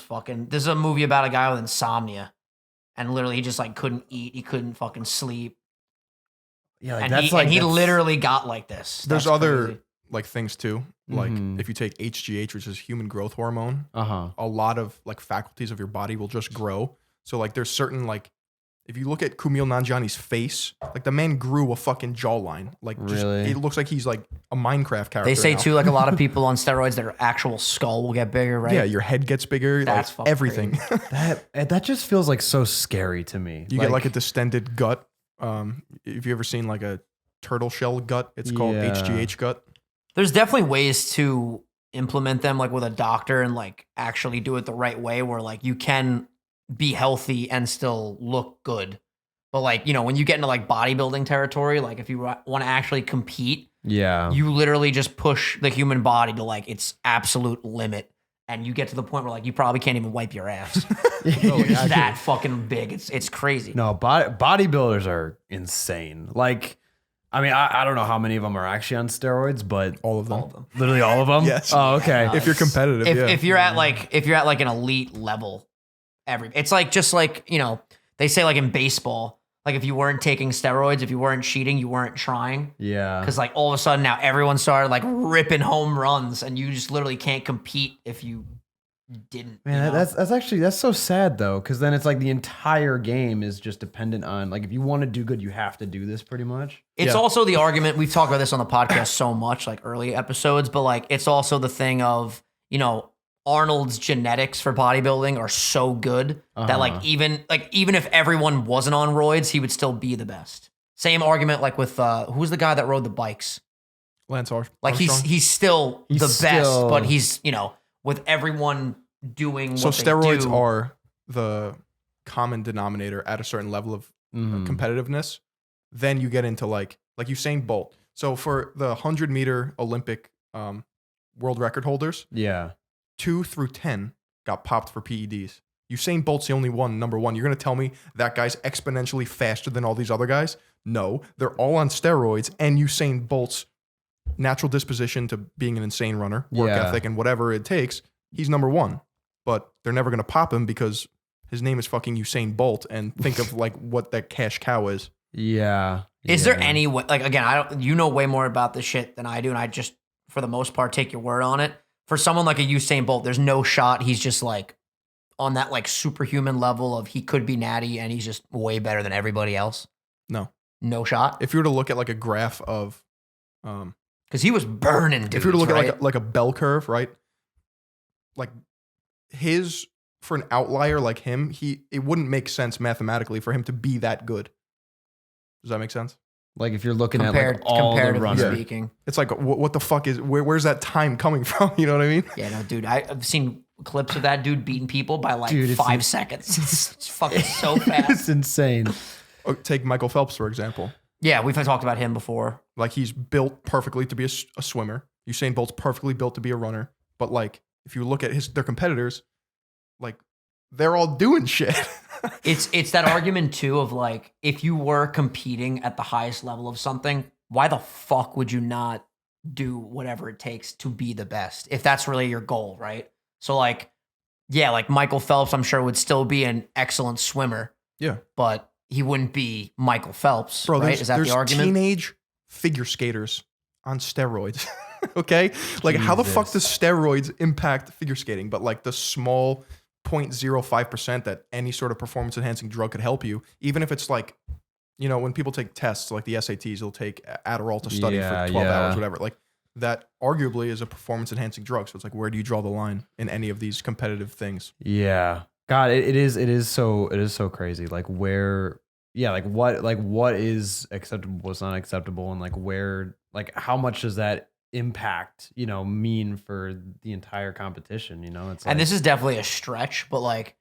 fucking. This is a movie about a guy with insomnia, and literally he just like couldn't eat, he couldn't fucking sleep, Yeah. Like and that's he like he that's- literally got like this. There's That's other crazy. like things too. Like Mhm. if you take HGH, which is human growth hormone, Uh-huh. a lot of like faculties of your body will just grow. So like there's certain like if you look at Kumail Nanjiani's face, like the man grew a fucking jawline. Like just Really? it looks like he's like a Minecraft character. They say now. too, like a lot of people on steroids, their actual skull will get bigger, right? Yeah, your head gets bigger. That's like fucking everything. That just feels like so scary to me. You get like a distended gut. If you ever seen like a turtle shell gut, it's called Yeah. HGH gut. There's definitely ways to implement them, like with a doctor, and like actually do it the right way, where like you can be healthy and still look good. But like, you know, when you get into like bodybuilding territory, like if you want to actually compete, Yeah. you literally just push the human body to like its absolute limit, and you get to the point where like you probably can't even wipe your ass. You're just that fucking big. It's crazy. No, bodybuilders are insane. Like, I mean, I don't know how many of them are actually on steroids, but All of them. All of them. literally all of them. Yes. Oh, okay. If you're competitive, If, yeah. if you're at like an elite level, it's like just like, you know, they say like in baseball, like if you weren't taking steroids, if you weren't cheating, you weren't trying. Yeah. Because like all of a sudden now everyone started like ripping home runs, and you just literally can't compete if you didn't. Man, you know? that's so sad though, because then it's like the entire game is just dependent on like if you want to do good, you have to do this pretty much. It's Yeah. also the argument, we've talked about this on the podcast so much, like early episodes, but like it's also the thing of, you know, Arnold's genetics for bodybuilding are so good that like even if everyone wasn't on roids, he would still be the best. Same argument like with who's the guy that rode the bikes? Lance Armstrong. Like he's still He's the best, still- but he's, you know, with everyone doing So what they steroids do, are the common denominator at a certain level of Mhm. competitiveness. Then you get into like Usain Bolt. So for the 100-meter Olympic world record holders, Yeah. 2 through 10 got popped for PEDs. Usain Bolt's the only one, number one. You're going to tell me that guy's exponentially faster than all these other guys? No, they're all on steroids, and Usain Bolt's natural disposition to being an insane runner, work Yeah. ethic, and whatever it takes, he's number one. But they're never going to pop him because his name is fucking Usain Bolt, and think of like what that cash cow is. Yeah. Is there Yeah. any way, like, again, you know way more about this shit than I do, and I just, for the most part, take your word on it. For someone like a Usain Bolt, there's no shot he's just like on that like superhuman level of he could be natty and he's just way better than everybody else? No. No shot? If you were to look at like a graph of, Because he was burning dudes, if you were to look right? at like a bell curve, right? Like his, for an outlier like him, it wouldn't make sense mathematically for him to be that good. Does that make sense? Like if you're looking at like all the comparatively runners. speaking. It's like, what the fuck is, where's that time coming from? You know what I mean? Yeah, no, dude, I've seen clips of that dude beating people by like Dude, it's 5 seconds. It's fucking so fast. It's insane. Take Michael Phelps, for example. Yeah, we've talked about him before. Like he's built perfectly to be a swimmer. Usain Bolt's perfectly built to be a runner. But like, if you look at their competitors, like they're all doing shit. It's that argument too of like, if you were competing at the highest level of something, why the fuck would you not do whatever it takes to be the best? If that's really your goal, right? So like, yeah, like Michael Phelps, I'm sure would still be an excellent swimmer, Yeah. but he wouldn't be Michael Phelps, Bro, right? Is that the argument? Teenage figure skaters on steroids. Okay? Like how the fuck does steroids impact figure skating? But like the small 0.05% that any sort of performance enhancing drug could help you, even if it's like, you know, when people take tests like the SATs, they'll take Adderall to study Yeah, for 12 yeah. hours, whatever. Like that arguably is a performance enhancing drug. So it's like, where do you draw the line in any of these competitive things? Yeah. God, it is so crazy. Like where, yeah, like what is acceptable, what's not acceptable, and like where, like how much does that impact, mean for the entire competition? It's like, And this is definitely a stretch, but like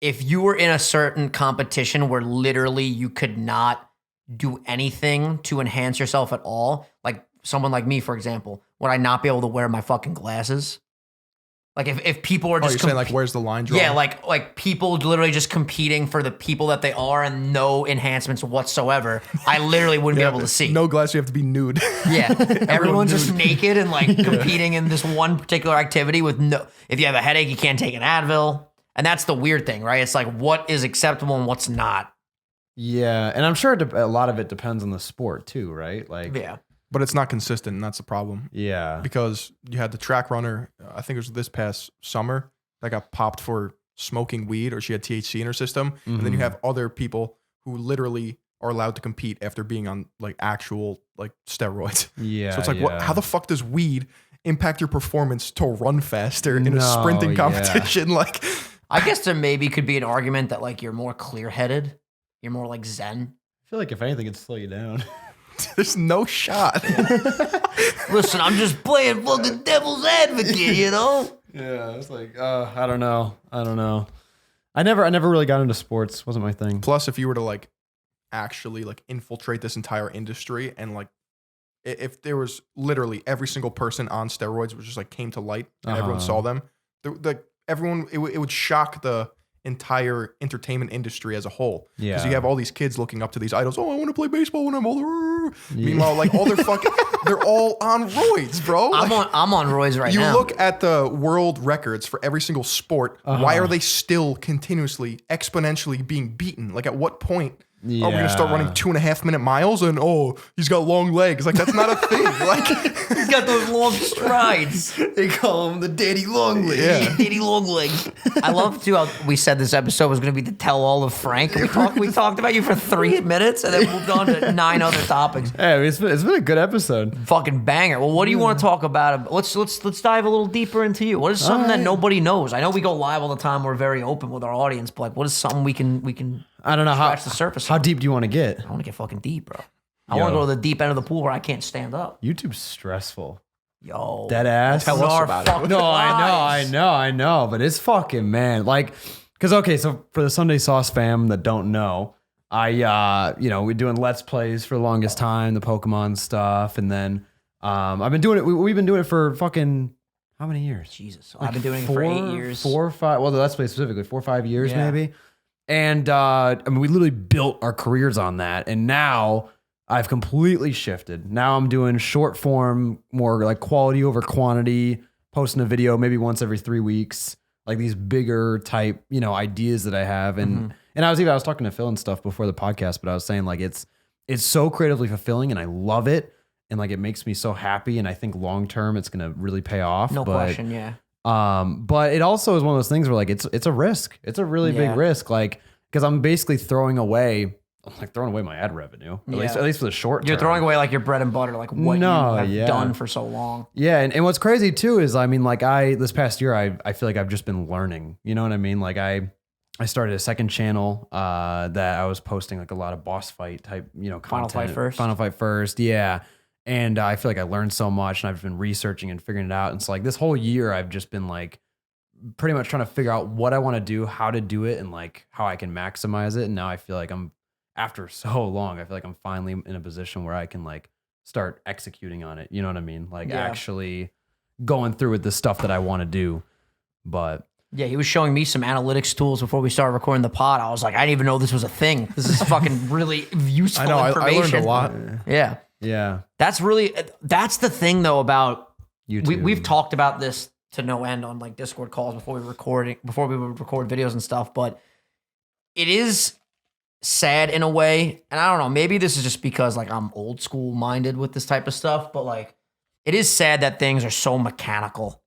if you were in a certain competition where literally you could not do anything to enhance yourself at all, like someone like me, for example, would I not be able to wear my fucking glasses? Like if people are just you're saying like where's the line drawn? yeah, like people literally just competing for the people that they are and no enhancements whatsoever, I literally wouldn't be able to see. No glass, you have to be nude. Yeah, everyone's just naked and like competing in this one particular activity with no. If you have a headache, you can't take an Advil, and that's the weird thing, right? It's like what is acceptable and what's not. yeah, and I'm sure a lot of it depends on the sport too, right? Like, Yeah, But it's not consistent, and that's the problem. yeah, Because you had the track runner, I think it was this past summer, that got popped for smoking weed, or she had THC in her system. And then you have other people who literally are allowed to compete after being on like actual like steroids. yeah. So it's like, what? yeah. How the fuck does weed impact your performance to run faster in a sprinting competition? Like, I guess there maybe could be an argument that like you're more clear-headed, you're more like Zen. I feel like if anything, it'd slow you down. there's no shot. Listen, I'm just playing fucking devil's advocate, Yeah, it's like, I don't know. I never really got into sports. Wasn't my thing. Plus, if you were to like actually like infiltrate this entire industry, and like if there was literally every single person on steroids was just like came to light and everyone saw them, everyone it would shock the entire entertainment industry as a whole. Yeah. Because you have all these kids looking up to these idols. Oh, I want to play baseball when I'm older. Meanwhile, like all their fucking, they're all on roids, bro. I'm Like, on roids right you now. look at the world records for every single sport. Why are they still continuously, exponentially being beaten? Like, at what point are we going to start running 2.5 minute miles? And he's got long legs. Like, that's not a thing. Like, He's got those long strides. They call him the Daddy Long Legs. yeah. Daddy long legs. I love too how we said this episode was going to be the tell all of Frank. We talked about you for 3 minutes and then moved on to 9 other topics. Hey, I mean, it's been a good episode. Fucking banger. Well, what do you want to talk about? Let's dive a little deeper into you. What is something that nobody knows? I know we go live all the time. We're very open with our audience, but like, what is something we can I don't know scratch the surface? How on? deep do you want to get? I want to get fucking deep, bro. I want to go to the deep end of the pool where I can't stand up. YouTube's stressful. Yo, Dead ass. Tell us about it. No, I know, but it's fucking, man. Like, because, okay, so for the Sunday Sauce fam that don't know, we're doing Let's Plays for the longest time, the Pokemon stuff, and then I've been doing it, we've been doing it for fucking, how many years? Jesus. I've been doing it for 8 years. 4 or 5, well, the Let's Play specifically, 4 or 5 years Yeah. maybe. And, I mean, we literally built our careers on that, and now I've completely shifted. Now I'm doing short form, more like quality over quantity, posting a video maybe once every 3 weeks, like these bigger type, ideas that I have. And and I was talking to Phil and stuff before the podcast, but I was saying like it's so creatively fulfilling and I love it. And like it makes me so happy. And I think long term it's gonna really pay off. No question, yeah. But it also is one of those things where like it's a risk. It's a really big risk. Like, because I'm basically throwing away my ad revenue, at least for the short term. You're throwing away like your bread and butter, like what you have done for so long. Yeah, and what's crazy too is, I mean, like this past year, I feel like I've just been learning. You know what I mean? Like I started a second channel that I was posting like a lot of boss fight type, content. Final Fight First, yeah. And I feel like I learned so much, and I've been researching and figuring it out. And so like this whole year, I've just been like pretty much trying to figure out what I want to do, how to do it, and like how I can maximize it. And now I feel like after so long, I feel like I'm finally in a position where I can like start executing on it. You know what I mean? Like actually going through with the stuff that I want to do. But yeah, he was showing me some analytics tools before we started recording the pod. I was like, I didn't even know this was a thing. This is fucking really useful information. I learned a lot. Yeah. Yeah. That's the thing though about YouTube. We've talked about this to no end on like Discord calls before we would record videos and stuff, but it is sad in a way. And I don't know, maybe this is just because like I'm old school minded with this type of stuff, but like it is sad that things are so mechanical.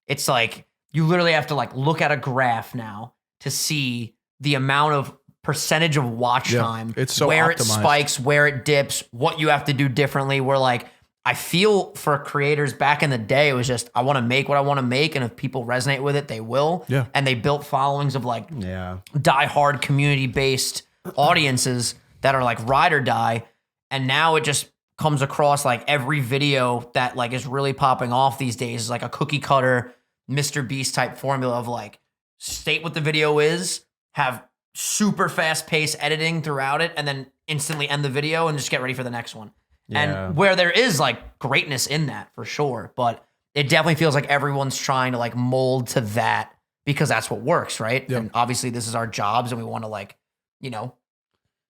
It's like you literally have to like look at a graph now to see the amount of percentage of watch time, it's so where optimized. it spikes, where it dips, what you have to do differently. Where like I feel for creators back in the day, it was just I want to make what I want to make, and if people resonate with it, they will. Yeah. And they built followings of like Yeah. die-hard community-based audiences that are like ride or die, and now it just comes across like every video that like is really popping off these days is like a cookie cutter Mr. Beast type formula of like state what the video is, have super fast paced editing throughout it, and then instantly end the video and just get ready for the next one. Yeah. And where there is like greatness in that for sure, but it definitely feels like everyone's trying to like mold to that because that's what works, right? Yep. And obviously this is our jobs and we want to like, you know,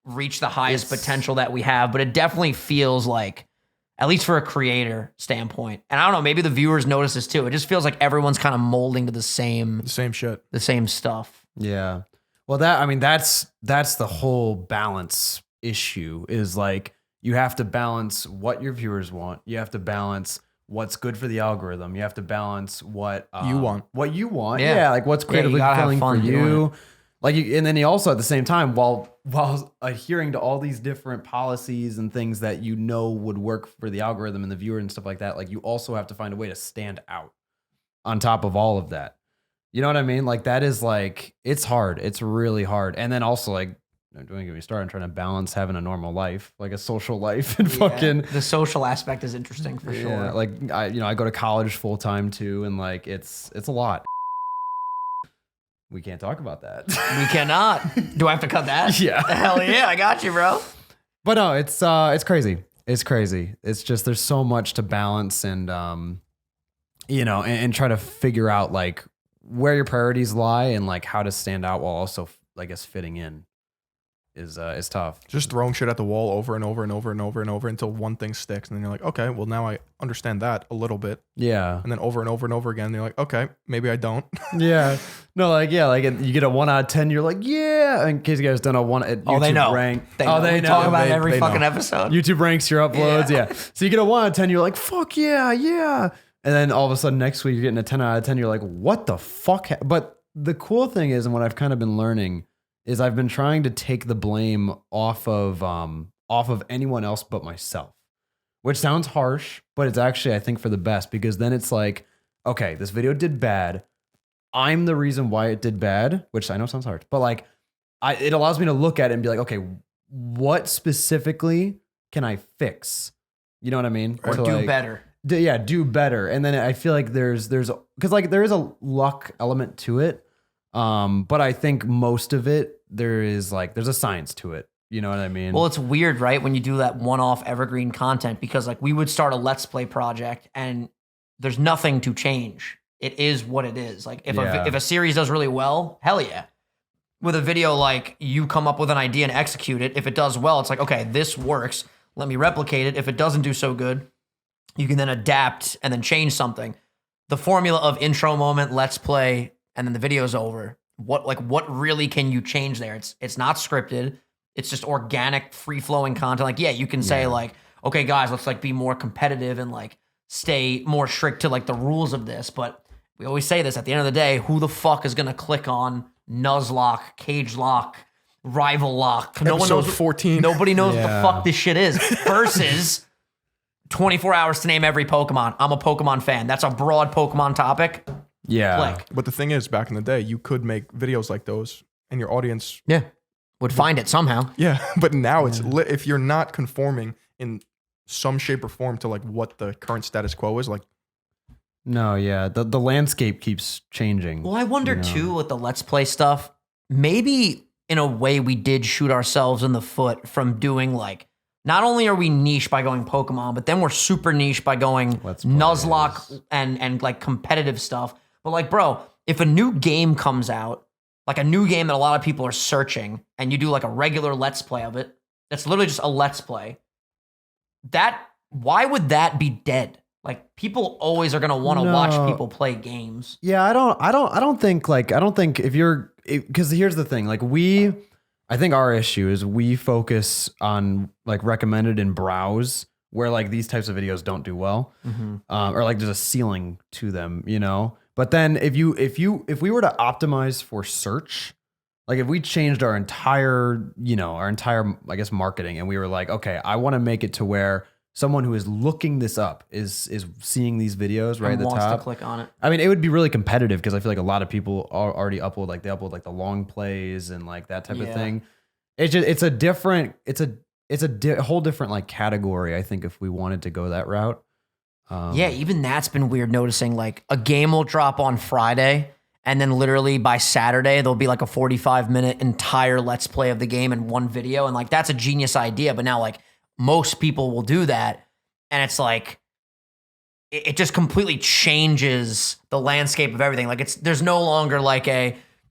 reach the highest potential that we have, but it definitely feels like, at least for a creator standpoint, and I don't know, maybe the viewers notice this too. It just feels like everyone's kind of molding to the same shit. the same stuff. Yeah. Well, that's the whole balance issue is like you have to balance what your viewers want. You have to balance what's good for the algorithm. You have to balance what You want. What you want. Yeah. Yeah, like what's creatively gotta have fulfilling for fun doing you. Like, and then you also at the same time, while adhering to all these different policies and things that you know would work for the algorithm and the viewer and stuff like that, like you also have to find a way to stand out on top of all of that. You know what I mean? Like that is like, it's hard. It's really hard. And then also like, don't get me started, I'm trying to balance having a normal life, like a social life and fucking. The social aspect is interesting for sure. Yeah, like I go to college full time too. And like, it's a lot. We can't talk about that. We cannot. Do I have to cut that? Yeah. Hell yeah, I got you, bro. But no, it's crazy. It's crazy. It's just there's so much to balance and you know, and try to figure out like where your priorities lie and like how to stand out while also I guess fitting in is tough. Just throwing shit at the wall over and over and over and over and over until one thing sticks, and then you're like, okay, well now I understand that a little bit, Yeah. and then over and over and over again, you're like, okay, maybe I don't. Yeah. No, like yeah, like you get a 1 out of 10, you're like, yeah. In case you guys don't know, YouTube They know. rank. They know. They We know. talk about it They- every they fucking know. episode. YouTube ranks your uploads, Yeah. yeah. So you get a 1 out of 10, you're like, fuck yeah, yeah. And then all of a sudden next week you're getting a 10 out of 10, you're like, what the fuck? But the cool thing is, and what I've kind of been learning is I've been trying to take the blame off of anyone else but myself, which sounds harsh, but it's actually, I think, for the best, because then it's like, okay, this video did bad. I'm the reason why it did bad, which I know sounds harsh, but like it allows me to look at it and be like, okay, what specifically can I fix? You know what I mean? Or To, do like, better. do better. And then I feel like there's because like there is a luck element to it. But I think most of it, there's a science to it. You know what I mean? Well, it's weird, right? When you do that one-off evergreen content, because like we would start a Let's Play project and there's nothing to change. It is what it is. Like if a series does really well, hell yeah. With a video, like you come up with an idea and execute it. If it does well, it's like, okay, this works. Let me replicate it. If it doesn't do so good, you can then adapt and then change something. The formula of intro moment, Let's Play, and then the video's over. What really can you change there? It's not scripted. It's just organic, free-flowing content. Like, yeah, you can say like, okay, guys, let's like be more competitive and like stay more strict to like the rules of this. But we always say this at the end of the day, who the fuck is gonna click on Nuzlocke, Cage Lock, Rival Lock? No one Episode knows 14. Nobody knows what the Yeah. fuck this shit is. Versus 24 hours to name every Pokemon. I'm a Pokemon fan. That's a broad Pokemon topic. yeah. Click. But the thing is, back in the day, you could make videos like those, and your audience, Yeah. Would find it somehow. yeah. But now it's if you're not conforming in some shape or form to like what the current status quo is, like No, yeah. The landscape keeps changing. Well, I wonder too with the Let's Play stuff, maybe in a way we did shoot ourselves in the foot from doing like, not only are we niche by going Pokemon, but then we're super niche by going Let's Plays. Nuzlocke and like competitive stuff. But like, bro, if a new game comes out, like a new game that a lot of people are searching, and you do like a regular Let's Play of it, that's literally just a Let's Play. Why would that be dead? Like people always are gonna want to watch people play games. Yeah, I don't think if you're, because here's the thing, like I think our issue is we focus on like recommended and browse, where like these types of videos don't do well, or like there's a ceiling to them, you know. But then if we were to optimize for search, like if we changed our entire I guess marketing, and we were like, okay, I want to make it to where someone who is looking this up is seeing these videos right at And the wants top. to click on it. I mean, it would be really competitive because I feel like a lot of people already upload like the long plays and like that type of Yeah. thing. It's a different it's a whole different like category. I think if we wanted to go that route. Yeah, even that's been weird noticing. Like a game will drop on Friday, and then literally by Saturday, there'll be like a 45-minute entire Let's Play of the game in one video. And like, that's a genius idea. But now like most people will do that. And it's like, it just completely changes the landscape of everything. Like there's no longer like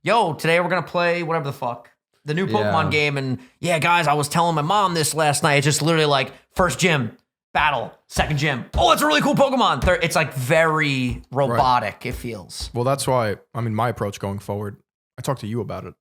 yo, today we're going to play whatever the fuck, the new Pokemon game. And yeah, guys, I was telling my mom this last night. It's just literally like first gym, battle, second gym. Oh, it's a really cool Pokemon. It's like very robotic, it feels. Well, that's why, I mean, my approach going forward, I talked to you about it.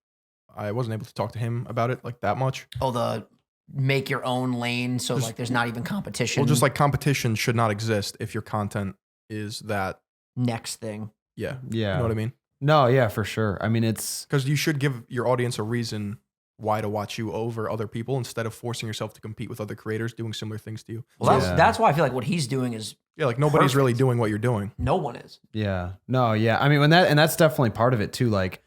I wasn't able to talk to him about it like that much. Oh, the make your own lane. So like there's not even competition. Well, just like competition should not exist if your content is that. Next thing. Yeah. Yeah. You know what I mean? No, yeah, for sure. I mean, it's because you should give your audience a reason why to watch you over other people instead of forcing yourself to compete with other creators doing similar things to you. Well, that's why I feel like what he's doing is like nobody's really doing what you're doing. No one is. Yeah. No, yeah. I mean, that's definitely part of it too. Like,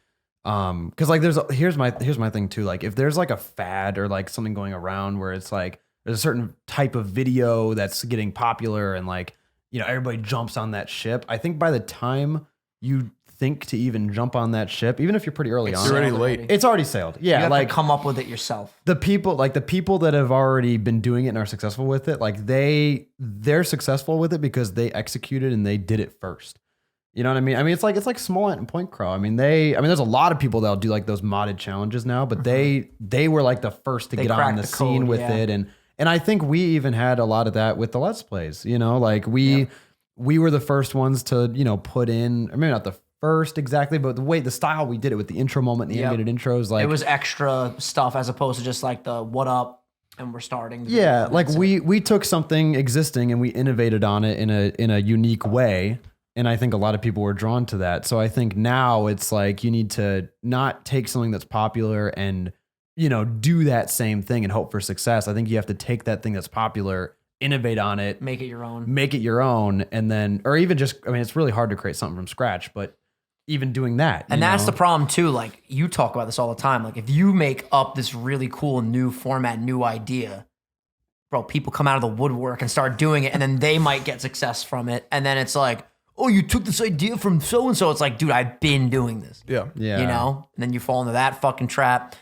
cause like here's my thing too. Like if there's like a fad or like something going around where it's like, there's a certain type of video that's getting popular and like, everybody jumps on that ship. I think by the time you think to even jump on that ship, even if you're pretty early on, you're already late. It's already sailed. Yeah. You have like to come up with it yourself. The people that have already been doing it and are successful with it, like they're successful with it because they executed and they did it first. You know what I mean? I mean, it's like Small Ant and Point Crow. I mean, there's a lot of people that'll do like those modded challenges now, but they were like the first to get on the scene with it. And I think we even had a lot of that with the Let's Plays, like we were the first ones to, put in, or maybe not the first exactly, but the style we did it with the intro moment, the animated intros, like it was extra stuff as opposed to just like the what up and we're starting. Yeah. Like we took something existing and we innovated on it in a unique way. And I think a lot of people were drawn to that. So I think now it's like you need to not take something that's popular and, do that same thing and hope for success. I think you have to take that thing that's popular, innovate on it, make it your own. And then, or even just, I mean, it's really hard to create something from scratch, but even doing that. And that's the problem too. Like you talk about this all the time. Like if you make up this really cool new format, new idea, bro, people come out of the woodwork and start doing it and then they might get success from it. And then it's like, oh, you took this idea from so-and-so. It's like, dude, I've been doing this. Yeah. Yeah. And then you fall into that fucking trap.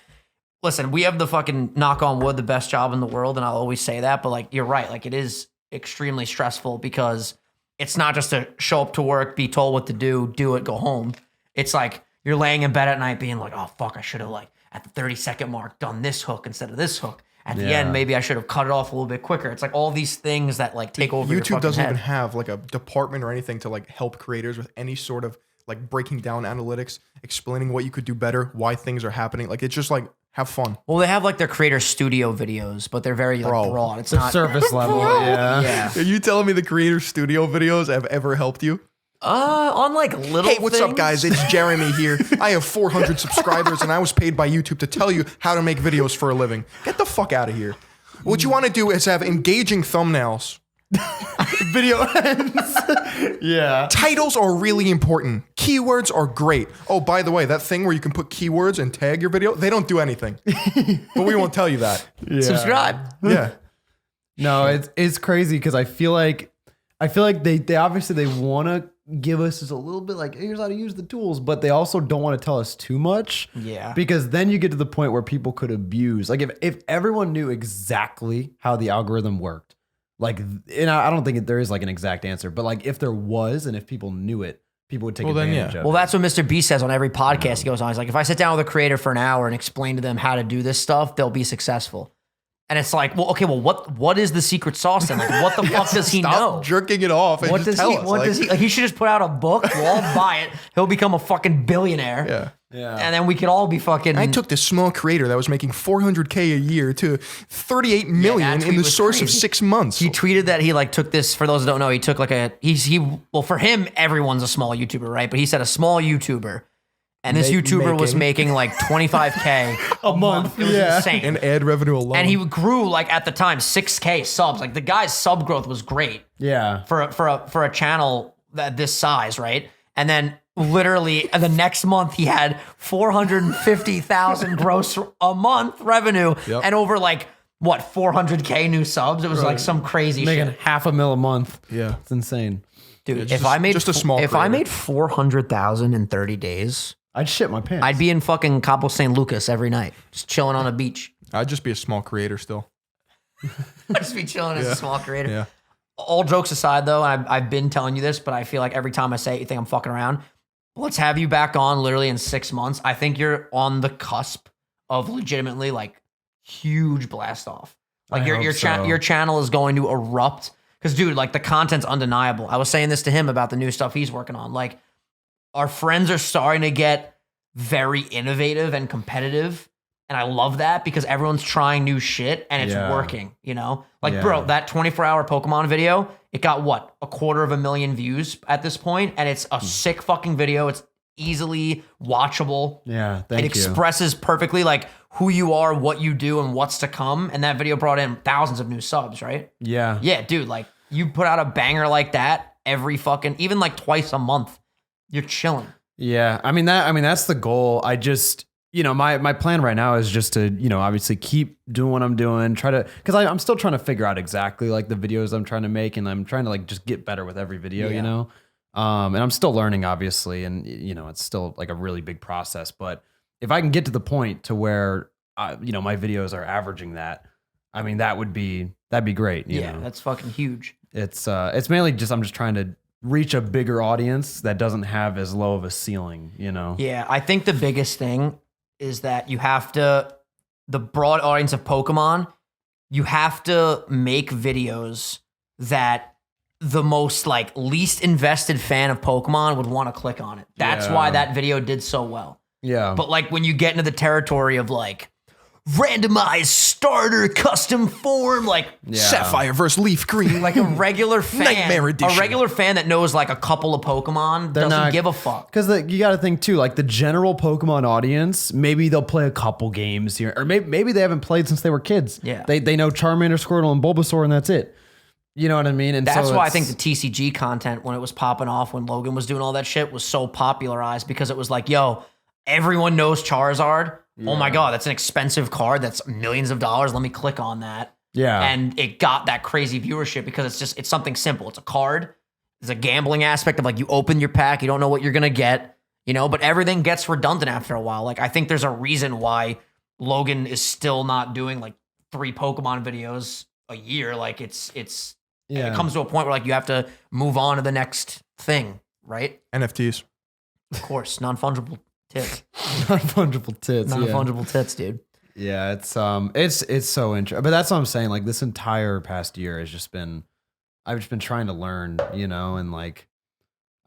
Listen, we have the fucking, knock on wood, the best job in the world. And I'll always say that. But like, you're right. Like it is extremely stressful because it's not just to show up to work, be told what to do it, go home. It's like you're laying in bed at night being like, oh, fuck, I should have like at the 30-second mark done this hook instead of this hook. At the end, maybe I should have cut it off a little bit quicker. It's like all these things that like take over your fucking YouTube doesn't head. even have like a department or anything to like help creators with any sort of like breaking down analytics, explaining what you could do better, why things are happening. Like it's just like have fun. Well, they have like their creator studio videos, but they're very like, broad. It's not surface level. Yeah. Are you telling me the creator studio videos have ever helped you? On like little Hey, what's things? up, guys? It's Jeremy here. I have 400 subscribers, and I was paid by YouTube to tell you how to make videos for a living. Get the fuck out of here. What you want to do is have engaging thumbnails. Video ends. Yeah. Titles are really important. Keywords are great. Oh, by the way, that thing where you can put keywords and tag your video, they don't do anything. But we won't tell you that. Yeah. Subscribe. Yeah. No, it's crazy because I feel like they obviously they want to give us just a little bit like here's how to use the tools, but they also don't want to tell us too much. Yeah. Because then you get to the point where people could abuse. Like if everyone knew exactly how the algorithm worked, like, and I don't think there is like an exact answer, but like if there was and if people knew it, people would take advantage of it. Well, that's what Mr. B says on every podcast he goes on. He's like, if I sit down with a creator for an hour and explain to them how to do this stuff, they'll be successul. And it's like, well, okay, well, what is the secret sauce then? Like, what the fuck does he know? Jerking it off and What just does tell he? us. What does he? Like, he should just put out a book. We'll all buy it. He'll become a fucking billionaire. Yeah. Yeah. And then we could all be fucking. I took this small creator that was making $400K a year to 38 million that in tweet the was source of crazy. 6 months. He tweeted that he like took this. For those that don't know, he took like well, for him, everyone's a small YouTuber, right? But he said a small YouTuber. And this YouTuber was making like 25K a month. It was insane. And ad revenue alone. And he grew like at the time 6K subs. Like the guy's sub growth was great Yeah. for a channel that this size, right? And then literally the next month he had 450,000 gross a month revenue, and over like what 400K new subs. It was like some crazy Making shit. $500,000 a month. Yeah. It's insane. Dude, just if I made just a small if I creator. made 400,000 in 30 days, I'd shit my pants. I'd be in fucking Cabo San Lucas every night, just chilling on a beach. I'd just be a small creator still. Just be chilling as a small creator. Yeah. All jokes aside, though, and I've been telling you this, but I feel like every time I say it, you think I'm fucking around. Let's have you back on literally in 6 months. I think you're on the cusp of legitimately like huge blast off. Like I your hope so. your channel is going to erupt. Because dude, like the content's undeniable. I was saying this to him about the new stuff he's working on. Like our friends are starting to get very innovative and competitive. And I love that because everyone's trying new shit and it's Yeah. working, you know? Like, Yeah. bro, that 24-hour Pokemon video, it got what? 250,000 views at this point, and it's a sick fucking video. It's easily watchable. Yeah, It thank you. expresses perfectly like who you are, what you do, and what's to come. And that video brought in thousands of new subs, right? Yeah. Yeah, dude, like you put out a banger like that every fucking, even like twice a month, you're chilling. Yeah. I mean that's the goal. I just, my plan right now is just to, obviously keep doing what I'm doing, because I'm still trying to figure out exactly like the videos I'm trying to make, and I'm trying to like just get better with every video, Yeah. And I'm still learning obviously, and it's still like a really big process, but if I can get to the point to where my videos are averaging that, I mean that'd be great. You know? That's fucking huge. It's mainly just I'm just trying to reach a bigger audience that doesn't have as low of a ceiling, Yeah, I think the biggest thing is that you have to, the broad audience of Pokemon, you have to make videos that the most like least invested fan of Pokemon would want to click on it. That's Yeah. why that video did so well. Yeah. But like when you get into the territory of like randomized starter custom form, like Sapphire versus Leaf Green. like a regular fan, Nightmare edition. a regular fan that knows like a couple of Pokemon doesn't not- give a fuck. Because you got to think too, like the general Pokemon audience, maybe they'll play a couple games here, or maybe they haven't played since they were kids. Yeah. They know Charmander, Squirtle, and Bulbasaur, and that's it. You know what I mean? And That's so why I it's- think the TCG content, when it was popping off, when Logan was doing all that shit, was so popularized because it was like, yo, everyone knows Charizard. Oh my God, that's an expensive card. That's millions of dollars. Let me click on that. Yeah. And it got that crazy viewership because it's something simple. It's a card. There's a gambling aspect of like you open your pack, you don't know what you're going to get, but everything gets redundant after a while. Like I think there's a reason why Logan is still not doing like 3 Pokemon videos a year. Like it comes to a point where like you have to move on to the next thing, right? NFTs. Of course, non-fungible tits. non-fungible tits. Non-fungible tits, dude. Yeah, it's so interesting. But that's what I'm saying. Like this entire past year has just been, I've just been trying to learn, and like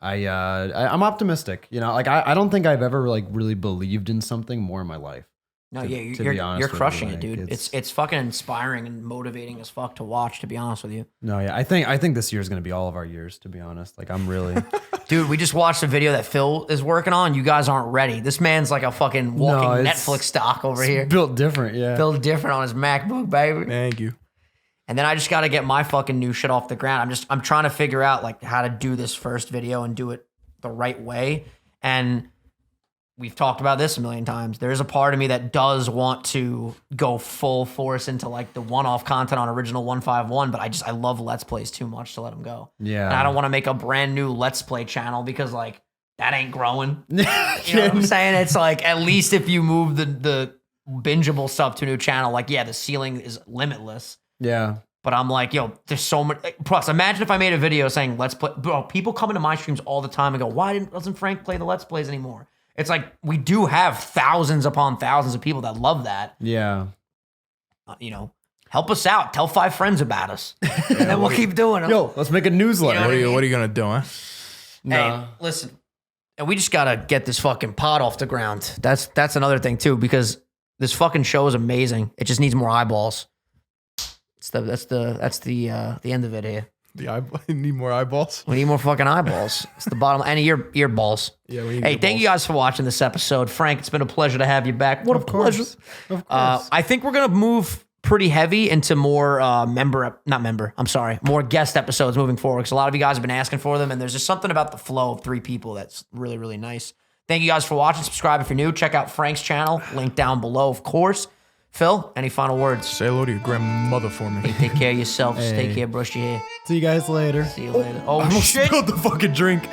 I'm optimistic. Like I don't think I've ever like really believed in something more in my life. No, to yeah, be honest you're with you, crushing it, like, dude. It's fucking inspiring and motivating as fuck to watch, to be honest with you. No, yeah, I think this year is gonna be all of our years. To be honest, like I'm really. Dude, we just watched a video that Phil is working on. You guys aren't ready. This man's like a fucking walking it's- Netflix stock over here. built different. Yeah. Built different on his MacBook, baby. Thank you. And then I just got to get my fucking new shit off the ground. I'm trying to figure out like how to do this first video and do it the right way. And we've talked about this a million times. There's a part of me that does want to go full force into like the one-off content on Original 151, but I love Let's Plays too much to let them go. Yeah. And I don't want to make a brand new Let's Play channel because like that ain't growing. You You know what I'm saying? It's like at least if you move the bingeable stuff to a new channel, like yeah, the ceiling is limitless. Yeah. But I'm like, yo, there's so much. Plus, imagine if I made a video saying Let's Play. Bro, people come into my streams all the time and go, why doesn't Frank play the Let's Plays anymore? It's like we do have thousands upon thousands of people that love that. Yeah. Help us out. Tell 5 friends about us, and then we'll keep doing it. Yo, let's make a newsletter. What are you gonna do, huh? Hey, listen, and we just gotta get this fucking pod off the ground. That's another thing too, because this fucking show is amazing. It just needs more eyeballs. That's the end of it here. I need more eyeballs. We need more fucking eyeballs. It's the bottom, and ear balls. Yeah, we need Hey, ear thank you balls. guys for watching this episode. Frank, it's been a pleasure to have you back. What a pleasure. Of course. I think we're going to move pretty heavy into more more guest episodes moving forward, because a lot of you guys have been asking for them, and there's just something about the flow of 3 people that's really, really nice. Thank you guys for watching. Subscribe if you're new. Check out Frank's channel, link down below, of course. Phil, any final words? Say hello to your grandmother for me. Take care of yourselves. Hey. Take care. Brush your hair. See you guys later. See you later. Oh, I almost shit. spilled the fucking drink.